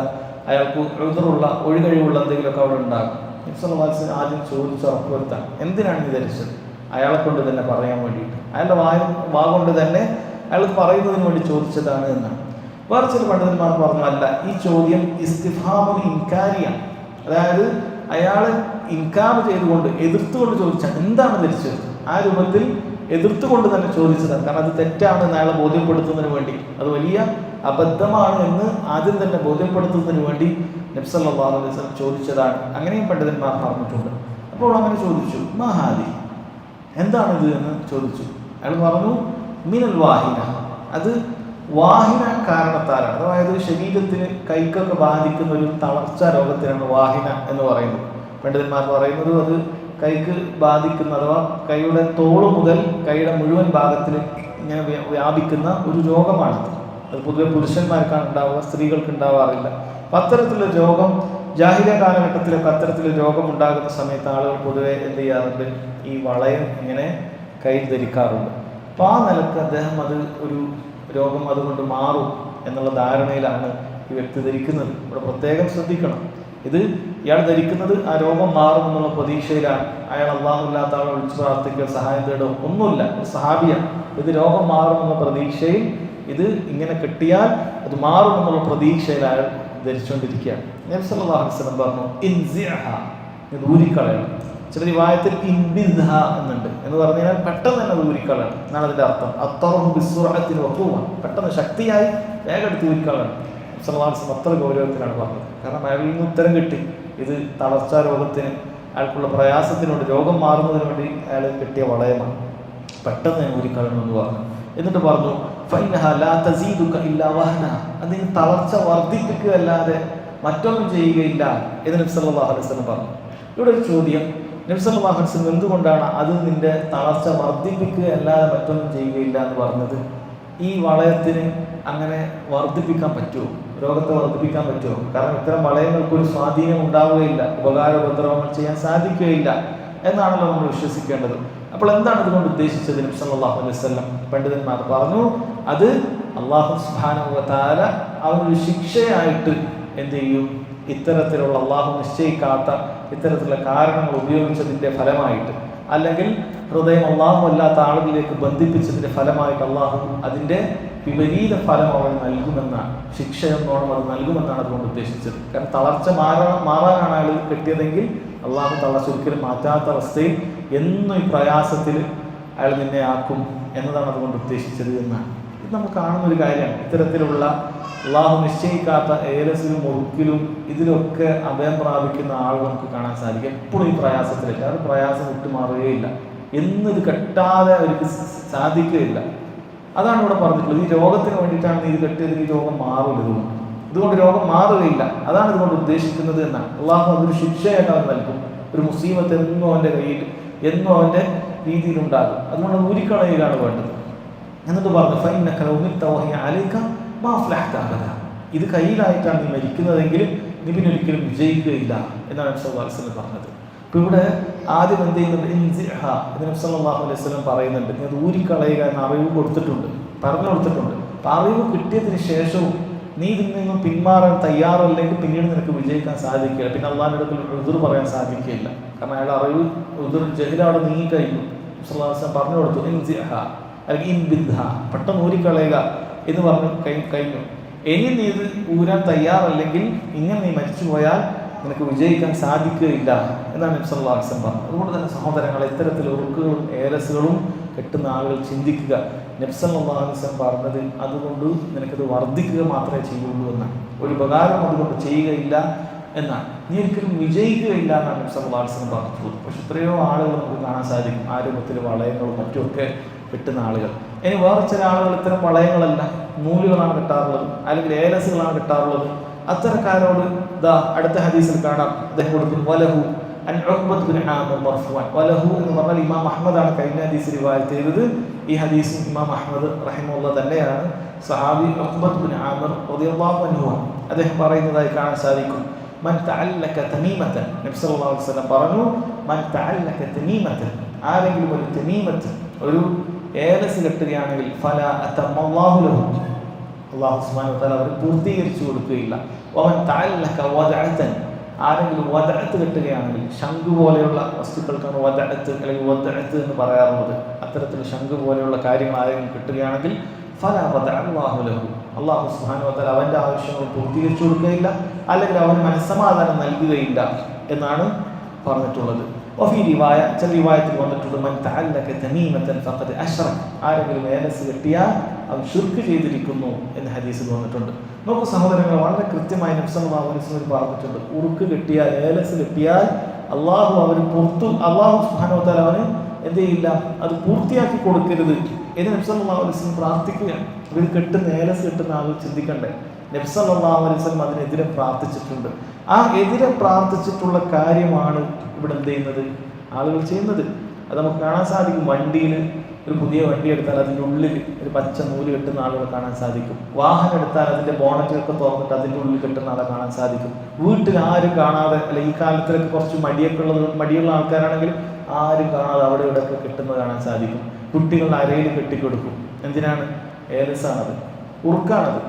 അയാൾക്ക് എഴുതറുള്ള ഒഴികഴിവുള്ള എന്തെങ്കിലുമൊക്കെ അവിടെ ഉണ്ടാകും. നബി സല്ലല്ലാഹു അലൈഹി വസല്ലം ആദ്യം ചോദിച്ച് ഉറപ്പുവരുത്താൻ, എന്തിനാണ് നീ ധരിച്ചത്, അയാളെ കൊണ്ട് തന്നെ പറയാൻ വേണ്ടിയിട്ട്, അയാളുടെ വാ കൊണ്ട് തന്നെ അയാൾക്ക് പറയുന്നതിന് വേണ്ടി ചോദിച്ചതാണ് എന്നാണ്. വേറെ ചില പണ്ഡിതന്മാർ പറഞ്ഞു, അല്ല, ഈ ചോദ്യം ഇസ്തിഫ്ഹാമുൽ ഇൻകാരിയാണ്. അതായത് അയാൾ ഇൻകാർ ചെയ്തുകൊണ്ട് എതിർത്തുകൊണ്ട് ചോദിച്ചാൽ എന്താണ് ധരിച്ചത്, ആ രൂപത്തിൽ എതിർത്തുകൊണ്ട് തന്നെ ചോദിച്ചതാണ്. കാരണം അത് തെറ്റാണെന്ന് അയാളെ ബോധ്യപ്പെടുത്തുന്നതിന് വേണ്ടി, അത് വലിയ അബദ്ധമാണ് എന്ന് ആദ്യം തന്നെ ബോധ്യപ്പെടുത്തുന്നതിന് വേണ്ടി നബി സല്ലല്ലാഹു അലൈഹി വസല്ലം ചോദിച്ചതാണ്. അങ്ങനെയും പണ്ഡിതന്മാർ പറഞ്ഞിട്ടുണ്ട്. അപ്പോൾ അങ്ങനെ ചോദിച്ചു, മഹാദി, എന്താണിത് എന്ന് ചോദിച്ചു. അയാൾ പറഞ്ഞു, മിനൽ വാഹിന, അത് വാഹിന കാരണത്താലാണ്. അതായത് ശരീരത്തിന് കൈക്കൊക്കെ ബാധിക്കുന്ന ഒരു തളർച്ച രോഗത്തിനാണ് വാഹിന എന്ന് പറയുന്നത്. പണ്ഡിതന്മാർ പറയുന്നത് അത് കൈക്ക് ബാധിക്കുന്ന, അഥവാ കൈയുടെ തോള് മുതൽ കൈയുടെ മുഴുവൻ ഭാഗത്തിൽ ഇങ്ങനെ വ്യാപിക്കുന്ന ഒരു രോഗമാണ്. അത് പൊതുവെ പുരുഷന്മാർക്കാണ് ഉണ്ടാവുക, സ്ത്രീകൾക്ക് ഉണ്ടാവാറില്ല. അപ്പം അത്തരത്തിലുള്ള രോഗം ജാഹിലിയ്യ കാലഘട്ടത്തിലൊക്കെ അത്തരത്തിലുള്ള രോഗം ഉണ്ടാകുന്ന സമയത്ത് ആളുകൾ പൊതുവെ എന്ത് ചെയ്യാറുണ്ട്, ഈ വളയം ഇങ്ങനെ കയ്യിൽ ധരിക്കാറുണ്ട്. അപ്പോൾ ആ നിലക്ക് അദ്ദേഹം അത് ഒരു രോഗം അതുകൊണ്ട് മാറും എന്നുള്ള ധാരണയിലാണ് ഈ വ്യക്തി ധരിക്കുന്നത്. ഇവിടെ പ്രത്യേകം ശ്രദ്ധിക്കണം, ഇത് ഇയാൾ ധരിക്കുന്നത് ആ രോഗം മാറും എന്നുള്ള പ്രതീക്ഷയിലാണ്. അയാൾ അല്ലാഹുവില്ലാത്ത ആളെ വിളിച്ച് പ്രാർത്ഥിക്കുക, സഹായം തേടും ഒന്നുമില്ല, ഒരു സഹാബിയാണ്. ഇത് രോഗം മാറുമെന്ന പ്രതീക്ഷയിൽ, ഇത് ഇങ്ങനെ കെട്ടിയാൽ അത് മാറുമെന്നുള്ള പ്രതീക്ഷയിൽ അയാൾ ധരിച്ചുകൊണ്ടിരിക്കുകയാണ്. നബി സല്ലല്ലാഹു അലൈഹി വസല്ലം പറഞ്ഞു, ഇൻസിഅഹ, ഇത് ഊരിക്കളയണം. ചില റിവായത്തിൽ ഇൻബിദ്ഹ എന്നുണ്ട്, എന്ന് പറഞ്ഞു കഴിഞ്ഞാൽ പെട്ടെന്ന് തന്നെ അത് ഊരിക്കളയണം എന്നാണ് അതിൻ്റെ അർത്ഥം. അത്തറഹു ബിസ്സുറഅത്തിൻ വഖുവ, പെട്ടെന്ന് ശക്തിയായി വേഗം എടുത്ത് ഊരിക്കളയണം. നബി സല്ലല്ലാഹു അലൈഹി വസല്ലം അത്ര ഗൗരവത്തിലാണ് പറഞ്ഞത്. കാരണം അയാളിൽ നിന്ന് ഉത്തരം കിട്ടി, ഇത് തളർച്ച രോഗത്തിന്, അയാൾക്കുള്ള പ്രയാസത്തിനോട്, രോഗം മാറുന്നതിന് വേണ്ടി അയാൾ കിട്ടിയ വളയമാണ്, പെട്ടെന്ന് തന്നെ ഊരിക്കളയണമെന്ന് പറഞ്ഞു. എന്നിട്ട് പറഞ്ഞു, ഫഇന്നഹ ലാ തസീദുക ഇല്ലാ വഹന, അതിന് തളർച്ച വർദ്ധിപ്പിക്കുക അല്ലാതെ മറ്റൊന്നും ചെയ്യുകയില്ല എന്ന് നബി സല്ലല്ലാഹു അലൈഹി വസല്ലം പറഞ്ഞു. ഇവിടെ ഒരു ചോദ്യം, നബി സല്ലല്ലാഹു അലൈഹി വസല്ലം എന്തുകൊണ്ടാണ് അത് നിന്റെ തളർച്ച വർദ്ധിപ്പിക്കുക അല്ലാതെ മറ്റൊന്നും ചെയ്യുകയില്ല എന്ന് പറഞ്ഞത്? ഈ വളയത്തിന് അങ്ങനെ വർദ്ധിപ്പിക്കാൻ പറ്റുമോ, രോഗത്തെ വർദ്ധിപ്പിക്കാൻ പറ്റുമോ? കാരണം ഇത്തരം വളയങ്ങൾക്കൊരു സ്വാധീനം ഉണ്ടാവുകയില്ല, ഉപകാരോപദ്രവങ്ങൾ ചെയ്യാൻ സാധിക്കുകയില്ല എന്നാണല്ലോ നമ്മൾ വിശ്വസിക്കേണ്ടത്. അപ്പോൾ എന്താണ് ഇതുകൊണ്ട് ഉദ്ദേശിച്ചത് നബി സല്ലല്ലാഹു അലൈഹി വസല്ലം? പണ്ഡിതന്മാർ പറഞ്ഞു, അത് അല്ലാഹു സുബ്ഹാനഹു വ തആല അവനൊരു ശിക്ഷയായിട്ട് എന്ത് ചെയ്യും, ഇത്തരത്തിലുള്ള അള്ളാഹു നിശ്ചയിക്കാത്ത ഇത്തരത്തിലുള്ള കാരണങ്ങൾ ഉപയോഗിച്ചതിൻ്റെ ഫലമായിട്ട്, അല്ലെങ്കിൽ ഹൃദയം അള്ളാഹു അല്ലാത്ത ആളുകളിലേക്ക് ബന്ധിപ്പിച്ചതിൻ്റെ ഫലമായിട്ട് അള്ളാഹു അതിൻ്റെ വിപരീത ഫലം അവൻ നൽകുമെന്നാണ്, ശിക്ഷയെന്നോണം അത് നൽകുമെന്നാണ് അതുകൊണ്ട് ഉദ്ദേശിച്ചത്. കാരണം തളർച്ച മാറാനാണ് അയാൾ കെട്ടിയതെങ്കിൽ അള്ളാഹു തളർച്ച ഒരിക്കലും മാറ്റാത്ത അവസ്ഥയിൽ എന്നും ഈ പ്രയാസത്തിൽ അയാൾ നിന്നെ ആക്കും എന്നതാണ് അതുകൊണ്ട് ഉദ്ദേശിച്ചത് എന്നാണ്. ഇത് നമ്മൾ കാണുന്ന ഒരു കാര്യമാണ്. ഇത്തരത്തിലുള്ള അള്ളാഹു നിശ്ചയിക്കാത്ത ഏലസിലും മുറുക്കിലും ഇതിലൊക്കെ അഭയം പ്രാപിക്കുന്ന ആളുകൾ നമുക്ക് കാണാൻ സാധിക്കും. എപ്പോഴും ഈ പ്രയാസത്തിലേക്ക്, അത് പ്രയാസം വിട്ടുമാറുകയില്ല. എന്നിത് കെട്ടാതെ അവർക്ക് സാധിക്കുകയില്ല. അതാണ് ഇവിടെ പറഞ്ഞിട്ടുള്ളത്. ഈ രോഗത്തിന് വേണ്ടിയിട്ടാണ് നീ ഇത് കെട്ടിയത്, ഈ രോഗം മാറില്ല, ഇതുകൊണ്ട് രോഗം മാറുകയില്ല, അതാണ് ഇതുകൊണ്ട് ഉദ്ദേശിക്കുന്നത് എന്നാണ്. അള്ളാഹു അതൊരു ശിക്ഷയായിട്ട് അവൻ നൽകും. ഒരു മുസീബത്ത് എന്നും അവൻ്റെ കയ്യിൽ, എന്നും അവൻ്റെ രീതിയിലുണ്ടാകും. അതുകൊണ്ട് ഊരിക്കളയുകയാണ് വേണ്ടത്. എന്നിട്ട് പറഞ്ഞു ഇത് കയ്യിലായിട്ടാണ് നീ മരിക്കുന്നതെങ്കിലും നീ പിന്നെ ഒരിക്കലും വിജയിക്കുകയില്ല എന്നാണ് നബി സല്ലല്ലാഹു അലൈഹി വസല്ലം പറഞ്ഞത്. ഇപ്പൊ ഇവിടെ ആദ്യം എന്ത് ചെയ്യുന്നുണ്ട്, നബി സല്ലല്ലാഹു അലൈഹി വസല്ലം പറയുന്നുണ്ട്, നീ അത് ഊരിക്കളയുക എന്ന അറിവ് കൊടുത്തിട്ടുണ്ട്, പറഞ്ഞു കൊടുത്തിട്ടുണ്ട്. അപ്പൊ അറിവ് കിട്ടിയതിന് ശേഷവും നീ ഇതിൽ നിന്നും പിന്മാറാൻ തയ്യാറല്ലെങ്കിൽ പിന്നീട് നിനക്ക് വിജയിക്കാൻ സാധിക്കില്ല. പിന്നെ അള്ളാഹിന്റെ അടുക്കൽ ഉദുർ പറയാൻ സാധിക്കില്ല. കാരണം അയാളുടെ അറിവ് ഉദുർ ജഹിലവിടെ നീങ്ങിക്കഴിഞ്ഞു. സല്ലല്ലാഹു അലൈഹി വസല്ലം പറഞ്ഞു കൊടുത്തു, അല്ലെങ്കിൽ പെട്ടെന്ന് ഊരിക്കളയുക എന്ന് പറഞ്ഞു കഴിഞ്ഞു. ഇനി നീ ഇത് ഊരാൻ തയ്യാറല്ലെങ്കിൽ ഇങ്ങനെ നീ മരിച്ചു പോയാൽ നിനക്ക് വിജയിക്കാൻ സാധിക്കുകയില്ല എന്നാണ് നബി സല്ലല്ലാഹു അലൈഹി വസല്ലം പറഞ്ഞത്. അതുകൊണ്ട് തന്നെ സഹോദരങ്ങളെ, ഇത്തരത്തിൽ ഉറുക്കുകളും ഏലസുകളും കെട്ടുന്ന ആളുകൾ ചിന്തിക്കുക. നബി സല്ലല്ലാഹു അലൈഹി വസല്ലം പറഞ്ഞത് അതുകൊണ്ട് നിനക്കത് വർദ്ധിക്കുക മാത്രമേ ചെയ്യുള്ളൂ എന്നാണ്. ഒരു ഉപകാരം അതുകൊണ്ട് ചെയ്യുകയില്ല എന്നാണ്. നീ ഒരിക്കലും വിജയിക്കുകയില്ല എന്നാണ് നബി സല്ലല്ലാഹു അലൈഹി വസല്ലം പറഞ്ഞിട്ടുള്ളത്. പക്ഷെ എത്രയോ ആളുകൾ നമുക്ക് കാണാൻ സാധിക്കും ആരോഗ്യത്തിൽ വളയങ്ങളും മറ്റുമൊക്കെ കെട്ടുന്ന ആളുകൾ. ഇനി വേറെ ചില ആളുകൾ ഇത്തരം വളയങ്ങളല്ല, നൂലുകളാണ് കെട്ടാറുള്ളത്, അല്ലെങ്കിൽ ഏലസുകളാണ് കെട്ടാറുള്ളത്. അത്തരക്കാരോട് അടുത്ത ഹദീസിൽ കാണാം, അദ്ദേഹം കൊടുക്കുന്നു വലഹു അൻ ഉഖ്ബത്ത് ബിൻ ആമിർ മർഫൂഅൻ. വലഹു എന്ന് പറഞ്ഞാൽ ഇമാം അഹ്മദാണ് കഴിഞ്ഞ ഹദീസ് റിവായത്ത് ചെയ്തത്. ഈ ഹദീസും ഇമാം അഹ്മദ് റഹിമഹുല്ലാഹ് തന്നെയാണ്. സഹാബി ഉഖ്ബത്ത് ബിൻ ആമിർ റളിയല്ലാഹു അൻഹു അദ്ദേഹം പറയുന്നതായി കാണാൻ സാധിക്കും, മൻ തഅല്ലക തമീമതൻ, നബി സല്ലല്ലാഹു അലൈഹി വസല്ലം പറഞ്ഞു, മൻ തഅല്ലക തമീമതൻ, ആരെങ്കിലും ഒരു തമീമത്ത്, ഒരു ഏലസ് കെട്ടുകയാണെങ്കിൽ ഫലാ അതമ്മല്ലാഹു ലഹു, അല്ലാഹു സുബ്ഹാനഹു വ തആല അവരെ പൂർത്തീകരിച്ചു കൊടുക്കുകയില്ല. വമൻ തഅല്ലക വദഅതൻ, ആരെങ്കിലും വദഅത്ത് കെട്ടുകയാണെങ്കിൽ, ശംഖ് പോലെയുള്ള വസ്തുക്കൾക്കാണ് വദഅത്ത് അല്ലെങ്കിൽ വദഅത്ത് എന്ന് പറയാറുള്ളത്. അത്തരത്തിൽ ശംഖ് പോലെയുള്ള കാര്യങ്ങൾ ആരെങ്കിലും കിട്ടുകയാണെങ്കിൽ ഫലാ വദഅല്ലാഹു ലഹു, അല്ലാഹു സുബ്ഹാനഹു വ തആല അവൻ്റെ ആവശ്യങ്ങൾ പൂർത്തീകരിച്ചു കൊടുക്കുകയില്ല, അല്ലെങ്കിൽ അവന് മനസ്സമാധാനം നൽകുകയില്ല എന്നാണ് പറഞ്ഞിട്ടുള്ളത്. വഫീ റിവായ, ചില റിവായത്തിൽ വന്നിട്ടുണ്ട്, മൻ തഅല്ലക തമീമതൻ ഫഖദ് അശ്റക, ആരെങ്കിലും ഏലസ് കെട്ടിയാൽ അവൻ ശിർക്ക് ചെയ്തിരിക്കുന്നു എന്ന് ഹദീസിൽ വന്നിട്ടുണ്ട്. നോക്കൂ സഹോദരങ്ങൾ, വളരെ കൃത്യമായി നബി സല്ലല്ലാഹു അലൈഹി വസല്ലം പറഞ്ഞിട്ടുണ്ട്, ഉറുക്ക് കെട്ടിയാൽ, ഏലസ് കെട്ടിയാൽ അള്ളാഹു സുബ്ഹാനഹു വ തആല അവന് എന്ത് ചെയ്യില്ല, അത് പൂർത്തിയാക്കി കൊടുക്കരുത് എന്ന് നബി സല്ലല്ലാഹു അലൈഹി വസല്ലം പ്രാർത്ഥിക്കുകയാണ്. ഇത് കെട്ടുന്ന ഏലസ് കെട്ടുന്ന ആളുകൾ ചിന്തിക്കണ്ടേ, നബി സല്ലല്ലാഹു അലൈഹി വസല്ലം അതിനെതിരെ പ്രാർത്ഥിച്ചിട്ടുണ്ട്. ആ എതിരെ പ്രാർത്ഥിച്ചിട്ടുള്ള കാര്യമാണ് ഇവിടെ എന്ത് ചെയ്യുന്നത്, ആളുകൾ ചെയ്യുന്നത്. അത് നമുക്ക് കാണാൻ സാധിക്കും. വണ്ടിയിൽ ഒരു പുതിയ വണ്ടി എടുത്താൽ അതിൻ്റെ ഉള്ളിൽ ഒരു പച്ച നൂല് കെട്ടുന്ന ആളുകൾ കാണാൻ സാധിക്കും. വാഹനം എടുത്താൽ അതിൻ്റെ ബോണറ്റൊക്കെ തുറന്നിട്ട് അതിൻ്റെ ഉള്ളിൽ കെട്ടുന്ന ആളെ കാണാൻ സാധിക്കും. വീട്ടിൽ ആരും കാണാതെ, അല്ലെങ്കിൽ ഈ കാലത്തിലൊക്കെ കുറച്ച് മടിയുള്ള ആൾക്കാരാണെങ്കിൽ ആരും കാണാതെ അവിടെ ഇവിടെയൊക്കെ കെട്ടുന്നത് കാണാൻ സാധിക്കും. കുട്ടികളുടെ അരയിൽ കെട്ടിക്കൊടുക്കും. എന്തിനാണ്? ഏലസാണത്, ഉറുക്കാണത്.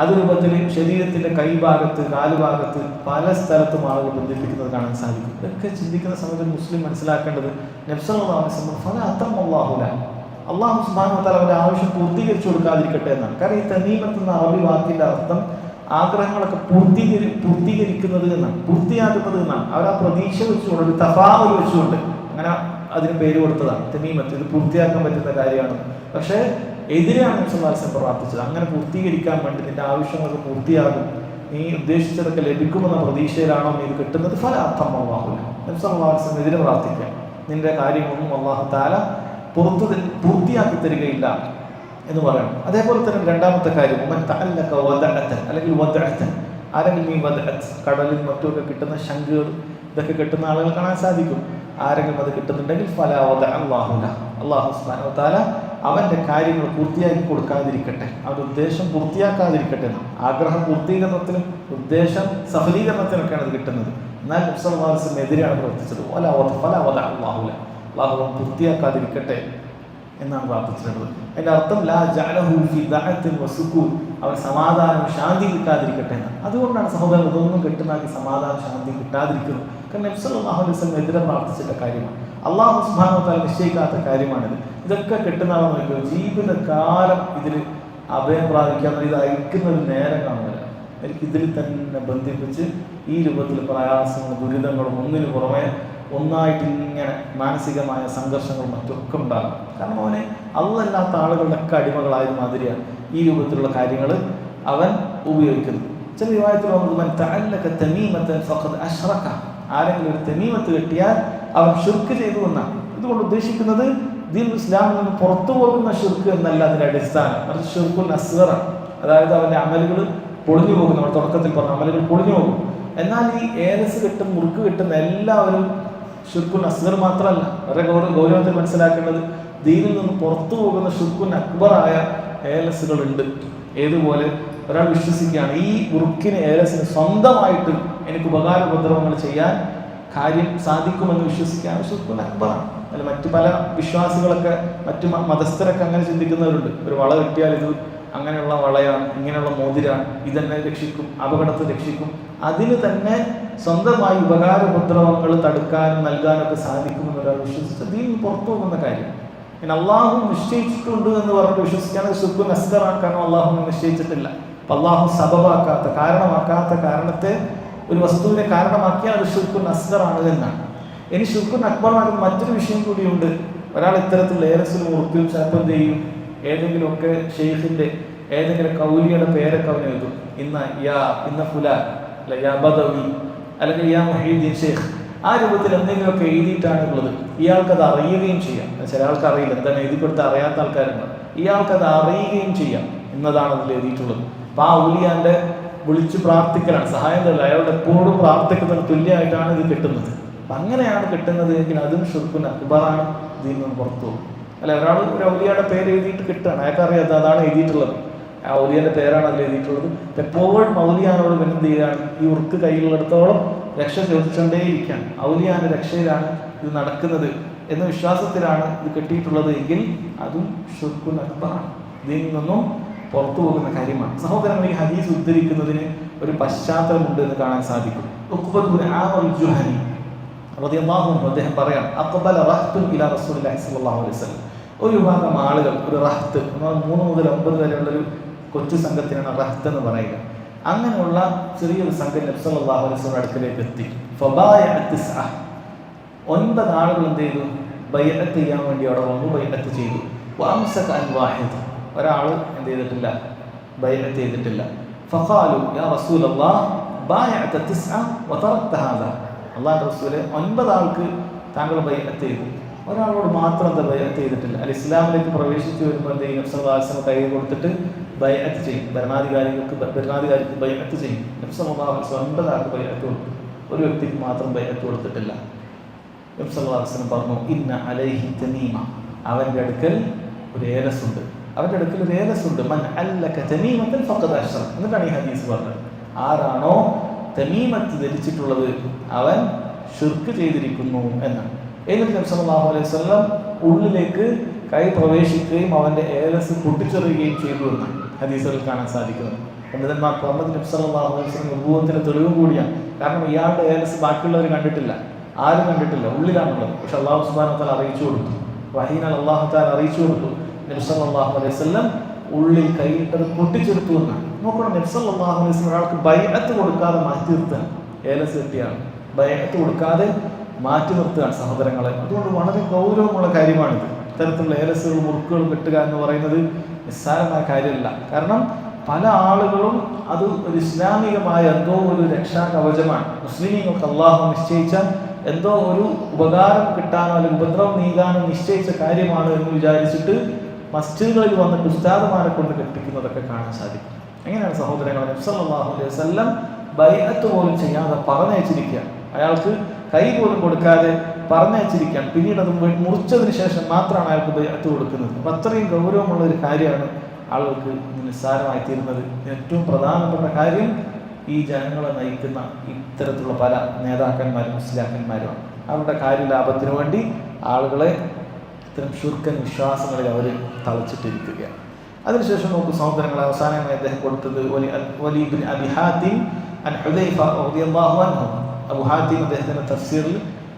അത് രൂപത്തിൽ ശരീരത്തിൻ്റെ കൈഭാഗത്ത്, കാലുഭാഗത്ത് പല സ്ഥലത്തും ആളുകൾ ബന്ധിപ്പിക്കുന്നത് കാണാൻ സാധിക്കും. ഇതൊക്കെ ചിന്തിക്കുന്ന സമയത്ത് മുസ്ലിം മനസ്സിലാക്കേണ്ടത്, നബി സല്ലല്ലാഹു അലൈഹി വസല്ലം ഫല അതമ്മല്ലാഹു ലഹു, അല്ലാഹു സുബ്ഹാനഹു വ തആല അവന്റെ ആവശ്യം പൂർത്തീകരിച്ചു കൊടുക്കാതിരിക്കട്ടെ എന്നാണ്. കാരണം ഈ തമീമത്ത് എന്ന അറബി വാക്കിന്റെ അർത്ഥം ആഗ്രഹങ്ങളൊക്കെ പൂർത്തീകരിക്കുന്നത് എന്നാണ്, പൂർത്തിയാക്കുന്നത് എന്നാണ്. അവരാ പ്രതീക്ഷ വെച്ചുകൊണ്ട്, ഒരു തഫാവുൽ വെച്ചുകൊണ്ട് അങ്ങനെ അതിന് പേര് കൊടുത്തതാണ് തമീമത്ത്. ഇത് പൂർത്തിയാക്കാൻ പറ്റുന്ന കാര്യമാണ്. പക്ഷേ എതിരെയാണ് നബി സല്ലല്ലാഹു അലൈഹി വസല്ലം പ്രാർത്ഥിച്ചത്. അങ്ങനെ പൂർത്തീകരിക്കാൻ വേണ്ടി നിന്റെ ആവശ്യങ്ങളൊക്കെ പൂർത്തിയാകും, നീ ഉദ്ദേശിച്ചതൊക്കെ ലഭിക്കുമെന്ന പ്രതീക്ഷയിലാണോ നീ ഇത് കിട്ടുന്നത്, ഫല അതമ്മല്ലാഹു ലഹു, നബി സല്ലല്ലാഹു അലൈഹി വസല്ലം എതിരെ പ്രാർത്ഥിക്കുക. നിന്റെ കാര്യങ്ങളൊന്നും അല്ലാഹു തആല പൂർത്തിയാക്കി തരികയില്ല എന്ന് പറയണം. അതേപോലെ തന്നെ രണ്ടാമത്തെ കാര്യം, മൻ തഅല്ലക വദഅതൻ, അല്ലെങ്കിൽ വദഅതൻ, ആരെങ്കിലും ഈ വദഅത്ത്, കടലിൽ മറ്റുമൊക്കെ കിട്ടുന്ന ശംഖുകൾ ഇതൊക്കെ കിട്ടുന്ന ആളുകൾ കാണാൻ സാധിക്കും. ആരെങ്കിലും അത് കിട്ടുന്നുണ്ടെങ്കിൽ ഫലാ വദഅല്ലാഹു ലഹു, അല്ലാഹു സുബ്ഹാനഹു വ തആല അവൻ്റെ കാര്യങ്ങൾ പൂർത്തിയാക്കി കൊടുക്കാതിരിക്കട്ടെ, അവൻ്റെ ഉദ്ദേശം പൂർത്തിയാക്കാതിരിക്കട്ടെ എന്നാണ്. ആഗ്രഹം പൂർത്തീകരണത്തിനും ഉദ്ദേശം സഫലീകരണത്തിനൊക്കെയാണ് അത് കിട്ടുന്നത്. എന്നാൽ നബി സല്ലല്ലാഹു അലൈഹി വസല്ലം എതിരെയാണ് പ്രവർത്തിച്ചത്. ഫലാ വദഅല്ലാഹു ലഹു, അല്ലാഹു പൂർത്തിയാക്കാതിരിക്കട്ടെ എന്നാണ് പ്രാർത്ഥിച്ചിട്ടുള്ളത്. അതിൻ്റെ അർത്ഥം ലാ ജഅലഹു ഫി ദഅത്തിൻ വസുകൂൻ, അവൻ സമാധാനം ശാന്തി കിട്ടാതിരിക്കട്ടെ എന്നാണ്. അതുകൊണ്ടാണ് സഹോദരൻ ഇതൊന്നും കിട്ടുന്നാക്കി സമാധാനം ശാന്തി കിട്ടാതിരിക്കുന്നത്. കാരണം നബി സല്ലല്ലാഹു അലൈഹി വസല്ലം എതിരെ പ്രാർത്ഥിച്ചിട്ട കാര്യമാണ്, അല്ലാഹു സുബ്ഹാനഹു വ തആല നിശ്ചയിക്കാത്ത കാര്യമാണിത്. ഇതൊക്കെ കിട്ടുന്നതാണോ നോക്കിയോ, ജീവിതകാലം ഇതിൽ അഭയം പ്രാപിക്കാമെന്ന് ഇത് അയക്കുന്ന ഒരു നേരം കാണില്ല. എനിക്ക് ഇതിൽ തന്നെ ബന്ധിപ്പിച്ച് ഈ രൂപത്തിൽ പ്രയാസങ്ങളും ദുരിതങ്ങളും ഒന്നിനു പുറമെ ഒന്നായിട്ട് ഇങ്ങനെ മാനസികമായ സംഘർഷങ്ങളും മറ്റൊക്കെ ഉണ്ടാകും. കാരണം അവനെ അല്ലാത്ത ആളുകളുടെ ഒക്കെ അടിമകളായ മാതിരിയാണ് ഈ രൂപത്തിലുള്ള കാര്യങ്ങൾ അവൻ ഉപയോഗിക്കുന്നത്. ചില വിവാഹത്തിൽ വന്നത്, മൻ തഅല്ലക തമീമതൻ ഫഖദ് അശ്റക, ആരെങ്കിലും ഒരു തമീമത്ത് കെട്ടിയാൽ അവൻ ശിർക്ക് ചെയ്തു എന്നാണ്. ഇതുകൊണ്ട് ഉദ്ദേശിക്കുന്നത് ദീൻ ഇസ്ലാമിൽ നിന്ന് പുറത്തു പോകുന്ന ഷിർക്ക് എന്നല്ല അതിൻ്റെ അടിസ്ഥാനം, മറിച്ച് ഷിർക്കുൽ അസ്ഗറാണ്. അതായത് അവൻ്റെ അമലുകൾ പൊളിഞ്ഞു പോകും. നമ്മൾ തുടക്കത്തിൽ പറഞ്ഞ അമലുകൾ പൊളിഞ്ഞു പോകും. എന്നാൽ ഈ ഏലസ് കിട്ടും, മുറുക്ക് കിട്ടുന്ന എല്ലാവരും ഷിർക്കുൽ അസ്ഗർ മാത്രമല്ല. വളരെ ഗൗരവത്തിൽ മനസ്സിലാക്കേണ്ടത് ദീനിൽ നിന്ന് പുറത്തു പോകുന്ന ഷിർക്കുൽ അക്ബറായ ഏലസുകളുണ്ട്. ഏതുപോലെ ഒരാൾ വിശ്വസിക്കുകയാണ് ഈ മുറുക്കിന് ഏലസിന് സ്വന്തമായിട്ട് എനിക്ക് ഉപകാരോപദ്രവങ്ങൾ ചെയ്യാൻ കാര്യം സാധിക്കുമെന്ന് വിശ്വസിക്കുകയാണ് ഷിർക്കുൽ അക്ബറാണ്. അല്ല, മറ്റു പല വിശ്വാസികളൊക്കെ മറ്റു മതസ്ഥരൊക്കെ അങ്ങനെ ചിന്തിക്കുന്നവരുണ്ട്. ഒരു വള കിട്ടിയാൽ ഇത് അങ്ങനെയുള്ള വളയാണ്, ഇങ്ങനെയുള്ള മോതിരാണ്, ഇതെന്നെ രക്ഷിക്കും, അപകടത്തെ രക്ഷിക്കും, അതിന് തന്നെ സ്വന്തമായി ഉപകാരോപദ്രവങ്ങൾ തടുക്കാനും നൽകാനൊക്കെ സാധിക്കുമെന്ന് ഒരാൾ വിശ്വസിച്ച് ദീൻ പുറത്തു പോകുന്ന കാര്യം. പിന്നെ അള്ളാഹു നിശ്ചയിച്ചിട്ടുണ്ട് എന്ന് പറഞ്ഞിട്ട് വിശ്വസിക്കുകയാണ് ഷിർക്കുൽ അസ്ഗറാണ്. കാരണം അള്ളാഹു നിശ്ചയിച്ചിട്ടില്ല. അപ്പം അള്ളാഹു സബബാക്കാത്ത, കാരണമാക്കാത്ത കാരണത്തെ ഒരു വസ്തുവിനെ കാരണമാക്കിയാൽ അത് ഷിർക്കുൽ അസ്ഗറാണ് എന്നാണ്. ഇനി ഷിർക്കുൽ അക്ബറാകുന്ന മറ്റൊരു വിഷയം കൂടിയുണ്ട്. ഒരാൾ ഇത്തരത്തിലുള്ള ഏലസിൽ മുറുക്കിൽ ചിലപ്പോൾ എന്ത് ചെയ്യും, ഏതെങ്കിലുമൊക്കെ ഷെയ്ഖിൻ്റെ ഏതെങ്കിലും കൗലിയുടെ പേരൊക്കെ അവൻ എഴുതും. ഇന്ന ഫുലാൻ, അല്ല യാ ബദവി, അല്ലെങ്കിൽ യാ മുഹീദ്ദീൻ ഷെയ്ഖ്, ആ രൂപത്തിൽ എന്തെങ്കിലുമൊക്കെ എഴുതിയിട്ടാണ് ഉള്ളത്. ഇയാൾക്കത് അറിയുകയും ചെയ്യാം. ചില ആൾക്ക് അറിയില്ല, എന്താണ് എഴുതി കൊടുത്ത് അറിയാത്ത ആൾക്കാരുണ്ട്. ഇയാൾക്കത് അറിയുകയും ചെയ്യാം എന്നതാണ് അതിൽ എഴുതിയിട്ടുള്ളത്. അപ്പം ആ ഔലിയാൻ്റെ വിളിച്ച് പ്രാർത്ഥിക്കലാണ്, സഹായം തരില്ല, അയാളുടെ എപ്പോഴും പ്രാർത്ഥിക്കുന്നതിന് തുല്യമായിട്ടാണ് ഇത് കിട്ടുന്നത്. അപ്പം അങ്ങനെയാണ് കിട്ടുന്നത് എങ്കിൽ അതും ഷിർക്കുൽ അക്ബറാണ്, ഇതിൽ നിന്ന് പുറത്തു പോകും. അല്ല, ഒരാൾ ഒരു ഔലിയയുടെ പേര് എഴുതിയിട്ട് കിട്ടുകയാണ്, അയാൾക്കറിയാത്ത അതാണ് എഴുതിയിട്ടുള്ളത്, ആ ഔലിയൻ്റെ പേരാണ് അതിൽ എഴുതിയിട്ടുള്ളത്. എപ്പോഴും ഔലിയാനോട് എന്ത് ചെയ്യുകയാണ്, ഈ ഉറുക്ക് കയ്യിലുള്ളിടത്തോളം രക്ഷ ചോദിച്ചുകൊണ്ടേയിരിക്കുകയാണ്. ഔലിയാൻ്റെ രക്ഷയിലാണ് ഇത് നടക്കുന്നത് എന്ന വിശ്വാസത്തിലാണ് ഇത് കിട്ടിയിട്ടുള്ളത് എങ്കിൽ അതും ഷിർക്കുൽ അക്ബറാണ്, ഇതിൽ നിന്നും പുറത്തു പോകുന്ന കാര്യമാണ്. സഹോദരങ്ങൾ, ഈ ഹദീസ് ഉദ്ധരിക്കുന്നതിന് ഒരു പശ്ചാത്തലമുണ്ട് എന്ന് കാണാൻ സാധിക്കും. അദ്ദേഹം പറയാം, അഖ്ബല റഹ്തുൻ ഇലാ റസൂലില്ലാഹി സ്വല്ലല്ലാഹു അലൈഹി വസല്ലം. ഒരു വിഭാഗം ആളുകൾ, ഒരു റഹ്ത്ത്, 3 മുതൽ 9 വരെയുള്ളൊരു കൊച്ചു സംഘത്തിനാണ് റഹ്ത്ത് എന്ന് പറയുക. അങ്ങനെയുള്ള ചെറിയൊരു സംഘം നബി സല്ലല്ലാഹു അലൈഹി വസല്ലം അടുക്കലേക്ക് എത്തി. ഫബായഅ 9 ആളുകൾ എന്ത് ചെയ്തു, ബൈഅത്ത് ചെയ്യാൻ വേണ്ടി അവിടെ വന്നു, ബൈഅത്ത് ചെയ്തു. വഅംസക അൻ വാഹിദ്, ഒരാൾ എന്ത് ചെയ്തിട്ടില്ല, ബൈഅത്ത് ചെയ്തിട്ടില്ല. ഫഖാലു യാ റസൂലല്ലാഹ് ബായഅത 9 വതറക്ത ഹാദാ. അള്ളാഹുവിൻ്റെ റസൂലെ, 9 ആൾക്ക് താങ്കൾ ബൈഅത്ത് ചെയ്തു, ഒരാളോട് മാത്രം എന്താ ബൈഅത്ത് ചെയ്തിട്ടില്ല. അല്ല, ഇസ്ലാമിലേക്ക് പ്രവേശിച്ചു വരുമ്പോൾ എന്ത് ചെയ്യും, നബി സല്ലല്ലാഹു അലൈഹി വസല്ലം കൈ കൊടുത്തിട്ട് ബൈഅത്ത് ചെയ്യും. ഭരണാധികാരിക്ക് ബൈഅത്ത് ചെയ്യും. നബി സല്ലല്ലാഹു അലൈഹി വസല്ലം 9 ആൾക്ക് ബൈഅത്ത് കൊടുത്തു, ഒരു വ്യക്തിക്ക് മാത്രം ബൈഅത്ത് കൊടുത്തിട്ടില്ല. നബി സല്ലല്ലാഹു അലൈഹി വസല്ലം പറഞ്ഞു, ഇന്ന അലൈഹി തമീമ, അവൻ്റെ അടുക്കൽ ഒരു ഏലസുണ്ട്, അവൻ്റെ അടുക്കൽ ഒരു ഏലസുണ്ട്. മൻ അല്ലക തമീമത്തൻ ഫഖദ് അശ്റക. എന്നിട്ടാണ് ഈ ഹദീസ് പറഞ്ഞത്, ആരാണോ തമീമത്ത് ധരിച്ചിട്ടുള്ളത് അവൻ ഷിർക്ക് ചെയ്തിരിക്കുന്നു എന്നാണ്. എന്നിട്ട് നബി സല്ലല്ലാഹു അലൈഹി വസല്ലം ഉള്ളിലേക്ക് കൈ പ്രവേശിക്കുകയും അവൻ്റെ ഏലസ് പൊട്ടിച്ചെറിയുകയും ചെയ്തു എന്നാണ് ഹദീസുകളിൽ കാണാൻ സാധിക്കുന്നത്. പണ്ഡിതന്മാർ പറഞ്ഞത് നബി സല്ലല്ലാഹു അലൈഹി വസല്ലം നുബുവ്വത്തിന്റെ തെളിവും കൂടിയാണ്. കാരണം ഇയാളുടെ ഏലസ് ബാക്കിയുള്ളവർ കണ്ടിട്ടില്ല, ആരും കണ്ടിട്ടില്ല, ഉള്ളിലാണുള്ളത്. പക്ഷെ അല്ലാഹു സുബ്ഹാനഹു വ തആല അറിയിച്ചു കൊടുത്തു, വഹീനാൽ അല്ലാഹു തആല അറിയിച്ചു കൊടുത്തു. നബി സല്ലല്ലാഹു അലൈഹി വസല്ലം ഉള്ളിൽ കൈയിട്ടത് പൊട്ടിച്ചെടുത്തു എന്നാണ്. നോക്കണം, നബി സല്ലല്ലാഹു അലൈഹി വസല്ലം ഒരാൾക്ക് ബൈഅത്ത് കൊടുക്കാതെ മാറ്റി നിർത്തുകയാണ്. ഏലസ് കെട്ടിയാണ് ബൈഅത്ത് കൊടുക്കാതെ മാറ്റി നിർത്തുകയാണ് സഹോദരങ്ങളെ. അതുകൊണ്ട് വളരെ ഗൗരവമുള്ള കാര്യമാണിത്. ഇത്തരത്തിലുള്ള ഏലസുകളും മുറുക്കുകളും കെട്ടുക എന്ന് പറയുന്നത് നിസ്സാരമായ കാര്യമല്ല. കാരണം പല ആളുകളും അത് ഒരു ഇസ്ലാമികമായ എന്തോ ഒരു രക്ഷാ കവചമാണ്, മുസ്ലിമീങ്ങൾക്ക് അള്ളാഹു നിശ്ചയിച്ച എന്തോ ഒരു ഉപകാരം കിട്ടാനോ അല്ലെങ്കിൽ ഉപദ്രവം നീങ്ങാനോ നിശ്ചയിച്ച കാര്യമാണ് എന്ന് വിചാരിച്ചിട്ട് മസ്ജിദുകളിൽ വന്നിട്ട് ഉസ്താദുമാരെ കൊണ്ട് കെട്ടിക്കുന്നതൊക്കെ കാണാൻ സാധിക്കും. എങ്ങനെയാണ് സഹോദരങ്ങൾ, നബി സല്ലല്ലാഹു അലൈഹി വസല്ലം ബൈഅത്ത് പോലും ചെയ്യാതെ പറഞ്ഞയച്ചിരിക്കുക, അയാൾക്ക് കൈ പോലും കൊടുക്കാതെ പറഞ്ഞയച്ചിരിക്കുകയാണ്. പിന്നീട് അത് മുറിച്ചതിന് ശേഷം മാത്രമാണ് അയാൾക്ക് ബൈഅത്ത് കൊടുക്കുന്നത്. അപ്പം അത്രയും ഗൗരവമുള്ള ഒരു കാര്യമാണ് ആളുകൾക്ക് നിസ്സാരമായി തീരുന്നത്. ഏറ്റവും പ്രധാനപ്പെട്ട കാര്യം ഈ ജനങ്ങളെ നയിക്കുന്ന ഇത്തരത്തിലുള്ള പല നേതാക്കന്മാരും മുസ്ലിയാക്കന്മാരുമാണ്. അവരുടെ കാര്യലാഭത്തിന് വേണ്ടി ആളുകളെ ഇത്തരം ശുർക്കൻ വിശ്വാസങ്ങളിൽ അവർ തളച്ചിട്ടിരിക്കുകയാണ്. അതിനുശേഷം നോക്കൂ സഹോദരങ്ങളെ, അവസാനമായി അദ്ദേഹം കൊടുത്തത് വലി ഇബ്നു അബി ഹാത്തിം അൻ ഹുദൈഫ റളിയല്ലാഹു അൻഹു. അബൂ ഹാത്തിം അദ്ദേഹത്തിന്റെ തഫ്സീറിൽ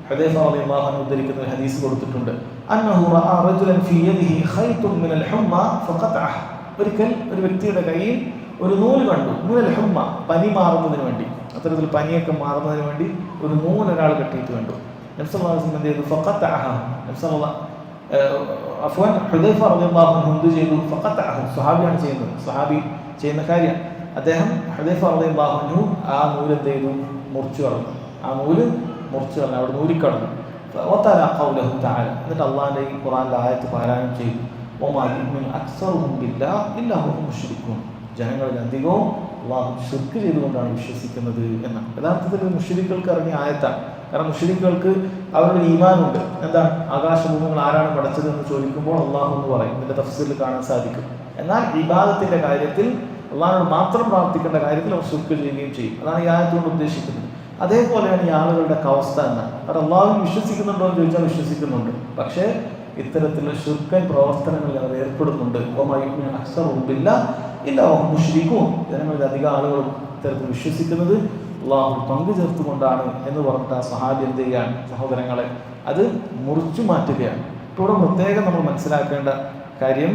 ഹുദൈഫ റളിയല്ലാഹു അൻഹു ഉദ്ധരിക്കുന്ന ഒരു ഹദീസ് കൊടുത്തിട്ടുണ്ട്. അന്നഹു റഅ റജുലൻ ഫീ യദിഹി ഖൈതുൻ മിനൽ ഹുമ്മ ഫഖതഅഹ. ഒരിക്കൽ ഒരു വ്യക്തിയുടെ കയ്യിൽ ഒരു നൂല് കണ്ടു. മിനൽ ഹുമ്മ, പനി മാറുന്നതിന് വേണ്ടി, അത്തരത്തിൽ പനിയൊക്കെ മാറുന്നതിന് വേണ്ടി ഒരു നൂല് ഒരാൾ കെട്ടിയിട്ട് കണ്ടു. നബി സല്ലല്ലാഹു അലൈഹി വസല്ലം എന്ത് ചെയ്തു? ഫഖതഅഹ. നബി സല്ലല്ലാഹു അഫ്വാൻ ഹുദൈഫ റളിയല്ലാഹു അൻഹു എന്ത് ചെയ്തു? ഫഖതഅഹ. സ്വഹാബിയാണ് ചെയ്യുന്നത്, സ്വഹാബി ചെയ്യുന്ന കാര്യം. അദ്ദേഹം ഹുദൈഫ റളിയല്ലാഹു അൻഹു ആ നൂല് എന്ത് ചെയ്തു? മുറിച്ചു കളഞ്ഞു. ആ നൂല് മുറിച്ചു കളഞ്ഞു, അവിടെ നൂരിക്കടന്നു. وتلا قوله تعالى എന്നിട്ട് അല്ലാഹുവിന്റെ ഈ ഖുർആനിലെ ആയത്ത് പാരായണം ചെയ്തു وما يؤمن أكثرهم بالله إلا هم مشركون ജനങ്ങളിൽ അധികവും അള്ളാഹു ശിർക്ക് ചെയ്തുകൊണ്ടാണ് വിശ്വസിക്കുന്നത് എന്നാണ്. യഥാർത്ഥത്തിൽ മുശ്രിക്കുകൾക്ക് ഇറങ്ങിയ ആയത്താണ്. കാരണം മുശ്രിക്കുകൾക്ക് അവരുടെ ഈമാനുണ്ട്. എന്താണ്? ആകാശഭൂമികൾ ആരാണ് പടച്ചത് എന്ന് ചോദിക്കുമ്പോൾ അള്ളാഹു എന്ന് പറയും. ഇതിന്റെ തഫ്സീറിൽ കാണാൻ സാധിക്കും. എന്നാൽ ഇബാദത്തിന്റെ കാര്യത്തിൽ അള്ളാഹിനോട് മാത്രം പ്രാർത്ഥിക്കേണ്ട കാര്യത്തിൽ അവർ ശിർക്ക് ചെയ്യുകയും ചെയ്യും. അതാണ് ഈ ആയത്തുകൊണ്ട് ഉദ്ദേശിക്കുന്നത്. അതേപോലെയാണ് ഈ ആളുകളുടെ അവസ്ഥ എന്നാണ്. അവർ അള്ളാഹു വിശ്വസിക്കുന്നുണ്ടോ എന്ന് ചോദിച്ചാൽ വിശ്വസിക്കുന്നുണ്ട്. പക്ഷേ ഇത്തരത്തിലുള്ള ശിർക്കൻ പ്രവർത്തനങ്ങളിൽ അവർ ഏർപ്പെടുന്നുണ്ട്. ജനങ്ങളിൽ അധികം ആളുകളും ഇത്തരത്തിൽ വിശ്വസിക്കുന്നത് അള്ളാഹു പങ്കു ചേർത്തുകൊണ്ടാണ് എന്ന് പറഞ്ഞിട്ട് ആ സഹാബി എന്ത് ചെയ്യാണ്? സഹോദരങ്ങളെ അത് മുറിച്ചു മാറ്റുകയാണ്. ഇവിടെ പ്രത്യേകം നമ്മൾ മനസ്സിലാക്കേണ്ട കാര്യം,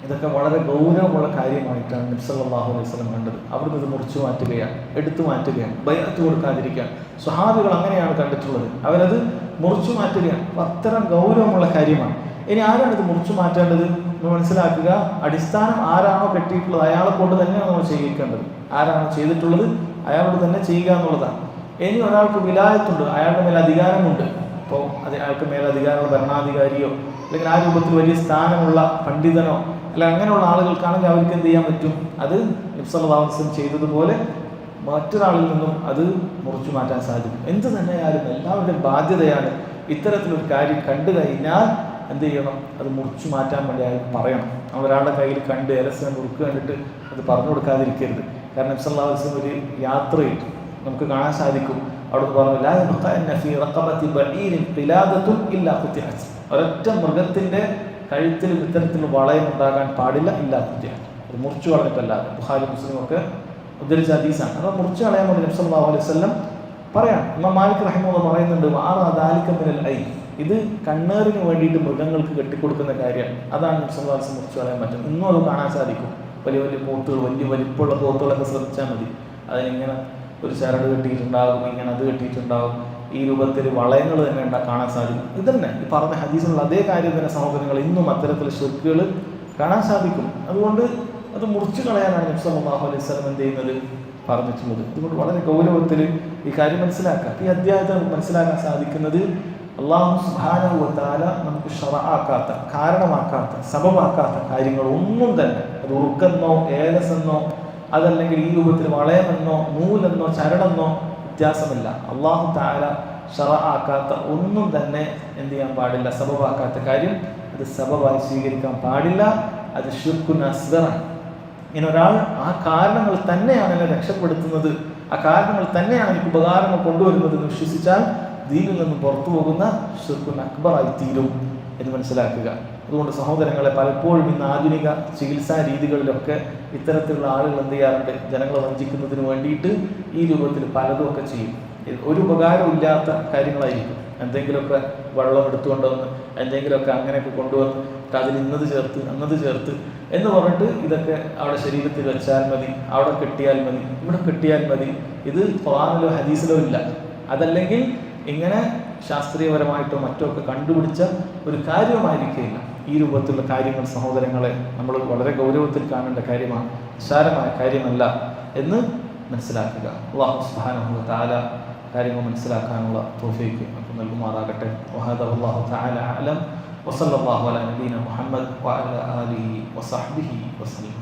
ഇതൊക്കെ വളരെ ഗൗരവമുള്ള കാര്യമായിട്ടാണ് നബി സല്ലല്ലാഹു അലൈഹി വസല്ലം കണ്ടത്. അവിടുന്ന് ഇത് മുറിച്ചു മാറ്റുകയാണ്, എടുത്തു മാറ്റുകയാണ്, ബൈഅത്ത് കൊടുക്കാതിരിക്കാൻ. സ്വഹാബികൾ അങ്ങനെയാണ് കണ്ടിട്ടുള്ളത്. അവരത് മുറിച്ചു മാറ്റുകയാണ്. അത്തരം ഗൗരവമുള്ള കാര്യമാണ്. ഇനി ആരാണ് ഇത് മുറിച്ചു മാറ്റേണ്ടത്? നമ്മൾ മനസ്സിലാക്കുക, അടിസ്ഥാനം ആരാണോ കെട്ടിയിട്ടുള്ളത് അയാളെ കൊണ്ട് തന്നെയാണ് നമ്മൾ ചെയ്യിക്കേണ്ടത്. ആരാണോ ചെയ്തിട്ടുള്ളത് അയാളോട് തന്നെ ചെയ്യുക എന്നുള്ളതാണ്. ഇനി ഒരാൾക്ക് വിലായത്തുണ്ട്, അയാളുടെ മേൽ അധികാരമുണ്ട്. അപ്പോൾ അയാൾക്ക് മേൽ അധികാരമുള്ള ഭരണാധികാരിയോ അല്ലെങ്കിൽ ആ രൂപത്തിൽ വലിയ സ്ഥാനമുള്ള പണ്ഡിതനോ അല്ല അങ്ങനെയുള്ള ആളുകൾക്കാണെങ്കിൽ അവർക്ക് എന്ത് ചെയ്യാൻ പറ്റും? അത് നബി സല്ലല്ലാഹു അലൈഹി വസല്ലം ചെയ്തതുപോലെ മറ്റൊരാളിൽ നിന്നും അത് മുറിച്ചു മാറ്റാൻ സാധിക്കും. എന്ത് തന്നെയായാലും എല്ലാവരുടെയും ബാധ്യതയാണ് ഇത്തരത്തിലൊരു കാര്യം കണ്ടു കഴിഞ്ഞാൽ എന്ത് ചെയ്യണം? അത് മുറിച്ചു മാറ്റാൻ വേണ്ടി അയാൾ പറയണം. നമ്മൾ ഒരാളുടെ കയ്യിൽ കണ്ട് രഹസ്യം മുറുക്ക് കണ്ടിട്ട് അത് പറഞ്ഞു കൊടുക്കാതിരിക്കരുത്. കാരണം നബി സല്ലല്ലാഹു അലൈഹി വസല്ലം ഒരു യാത്രയിൽ നമുക്ക് കാണാൻ സാധിക്കും. അവിടുന്ന് പറഞ്ഞു, ഒരൊറ്റ മൃഗത്തിന്റെ കഴുത്തിൽ ഇത്തരത്തിൽ വളയം ഉണ്ടാകാൻ പാടില്ല, ഇല്ലാത്ത അത് മുറിച്ചു കളഞ്ഞിട്ടല്ലാതെ. ബുഖാരി മുസ്ലിം ഒക്കെ ഉദ്ധരിച്ച ഹദീസാണ്. അത് മുറിച്ചു കളയാൻ വേണ്ടി നബി സല്ലല്ലാഹു അലൈഹി വസല്ലം പറയാം. ഇമാം മാലിക് റഹിമഹുല്ലാഹ് പറയുന്നുണ്ട്, ഇത് കണ്ണേറിന് വേണ്ടിയിട്ട് മൃഗങ്ങൾക്ക് കെട്ടിക്കൊടുക്കുന്ന കാര്യമാണ്. അതാണ് നബി സല്ലല്ലാഹു അലൈഹി വസല്ലം മുറിച്ചു കളയാൻ പറ്റും. ഇന്നും അത് കാണാൻ സാധിക്കും. വലിയ വലിയ പോത്തുകൾ, വലിയ വലിപ്പമുള്ള പോത്തുകളൊക്കെ ശ്രദ്ധിച്ചാൽ മതി. അതിനിങ്ങനെ ഒരു ചരട് കെട്ടിയിട്ടുണ്ടാകും, ഇങ്ങനെ അത് കെട്ടിയിട്ടുണ്ടാകും. ഈ രൂപത്തിൽ വളയങ്ങൾ തന്നെ കാണാൻ സാധിക്കും. ഇത് തന്നെ ഈ പറഞ്ഞ ഹദീസിലുള്ള അതേ കാര്യം തന്നെ സഹോദരങ്ങൾ ഇന്നും അത്തരത്തിൽ ശിർക്കുകൾ കാണാൻ സാധിക്കും. അതുകൊണ്ട് അത് മുറിച്ചു കളയാനാണ് നബി സല്ലല്ലാഹു അലൈഹി വസല്ലം എന്ത് ചെയ്യുന്നത്? പറഞ്ഞിട്ടുള്ളത്. അതുകൊണ്ട് വളരെ ഗൗരവത്തിൽ ഈ കാര്യം മനസ്സിലാക്കാം. ഈ അധ്യായത്തിൽ നമുക്ക് മനസ്സിലാക്കാൻ സാധിക്കുന്നത് അല്ലാഹു സുബ്ഹാനഹു വ തആല നമുക്ക് ശറഅാക്കാത്ത, കാരണമാക്കാത്ത, സബബാക്കാത്ത കാര്യങ്ങൾ ഒന്നും തന്നെ, അത് ഉറുക്കെന്നോ ഏലസെന്നോ അതല്ലെങ്കിൽ ഈ രൂപത്തിൽ വളയമെന്നോ നൂലെന്നോ ചരടെന്നോ വ്യത്യാസമില്ല. അല്ലാഹു തആല ശറഅാക്കാത്ത ഒന്നും തന്നെ എന്ത് ചെയ്യാൻ പാടില്ല? സബബാക്കാത്ത കാര്യം അത് സബബായി സ്വീകരിക്കാൻ പാടില്ല. അത് ശിർക്കുൻ അസ്ഗറാണ്. ഇനി ഒരാൾ ആ കാരണങ്ങൾ തന്നെയാണ് എന്നെ രക്ഷപ്പെടുത്തുന്നത്, ആ കാരണങ്ങൾ തന്നെയാണ് എനിക്ക് ഉപകാരങ്ങൾ കൊണ്ടുവരുന്നത് എന്ന് വിശ്വസിച്ചാൽ ദീനിൽ നിന്നും പുറത്തു പോകുന്ന ശിർക്കുൻ അക്ബറായി തീരും എന്ന് മനസ്സിലാക്കുക. അതുകൊണ്ട് സഹോദരങ്ങളെ, പലപ്പോഴും ഇന്ന് ആധുനിക ചികിത്സാ രീതികളിലൊക്കെ ഇത്തരത്തിലുള്ള ആളുകൾ എന്ത് ചെയ്യാറുണ്ട്? ജനങ്ങളെ വഞ്ചിക്കുന്നതിന് വേണ്ടിയിട്ട് ഈ രൂപത്തിൽ പലതുമൊക്കെ ചെയ്യും. ഒരു ഉപകാരവും ഇല്ലാത്ത കാര്യങ്ങളായിരിക്കും. എന്തെങ്കിലുമൊക്കെ വെള്ളം എടുത്തുകൊണ്ടുവന്ന് എന്തെങ്കിലുമൊക്കെ അങ്ങനെയൊക്കെ കൊണ്ടുവന്ന് അതിൽ ഇന്നത് ചേർത്ത് അന്നത് ചേർത്ത് എന്ന് പറഞ്ഞിട്ട് ഇതൊക്കെ അവിടെ ശരീരത്തിൽ വെച്ചാൽ മതി, അവിടെ കെട്ടിയാൽ മതി, ഇവിടെ കെട്ടിയാൽ മതി. ഇത് ഖുർആനിലോ ഹദീസിലോ ഇല്ല. അതല്ലെങ്കിൽ ഇങ്ങനെ ശാസ്ത്രീയപരമായിട്ടോ മറ്റോ ഒക്കെ കണ്ടുപിടിച്ച ഒരു കാര്യമായിരിക്കില്ല. ഈ രൂപത്തിലുള്ള കാര്യങ്ങൾ സഹോദരങ്ങളെ നമ്മൾ വളരെ ഗൗരവത്തിൽ കാണേണ്ട കാര്യമാണ്, നിസ്സാരമായ കാര്യമല്ല എന്ന് മനസ്സിലാക്കുക. അല്ലാഹു സുബ്ഹാനഹു വ തആല കാര്യങ്ങൾ മനസ്സിലാക്കാനുള്ള തൗഫീഖ് നമുക്ക് നൽകുമാറാകട്ടെ. വഹദാ വല്ലാഹു തആല അഅലം വസല്ലല്ലാഹു അലാ നബീന മുഹമ്മദ് വഅലാ ആലിഹി വസഹ്ബിഹി വസല്ലം.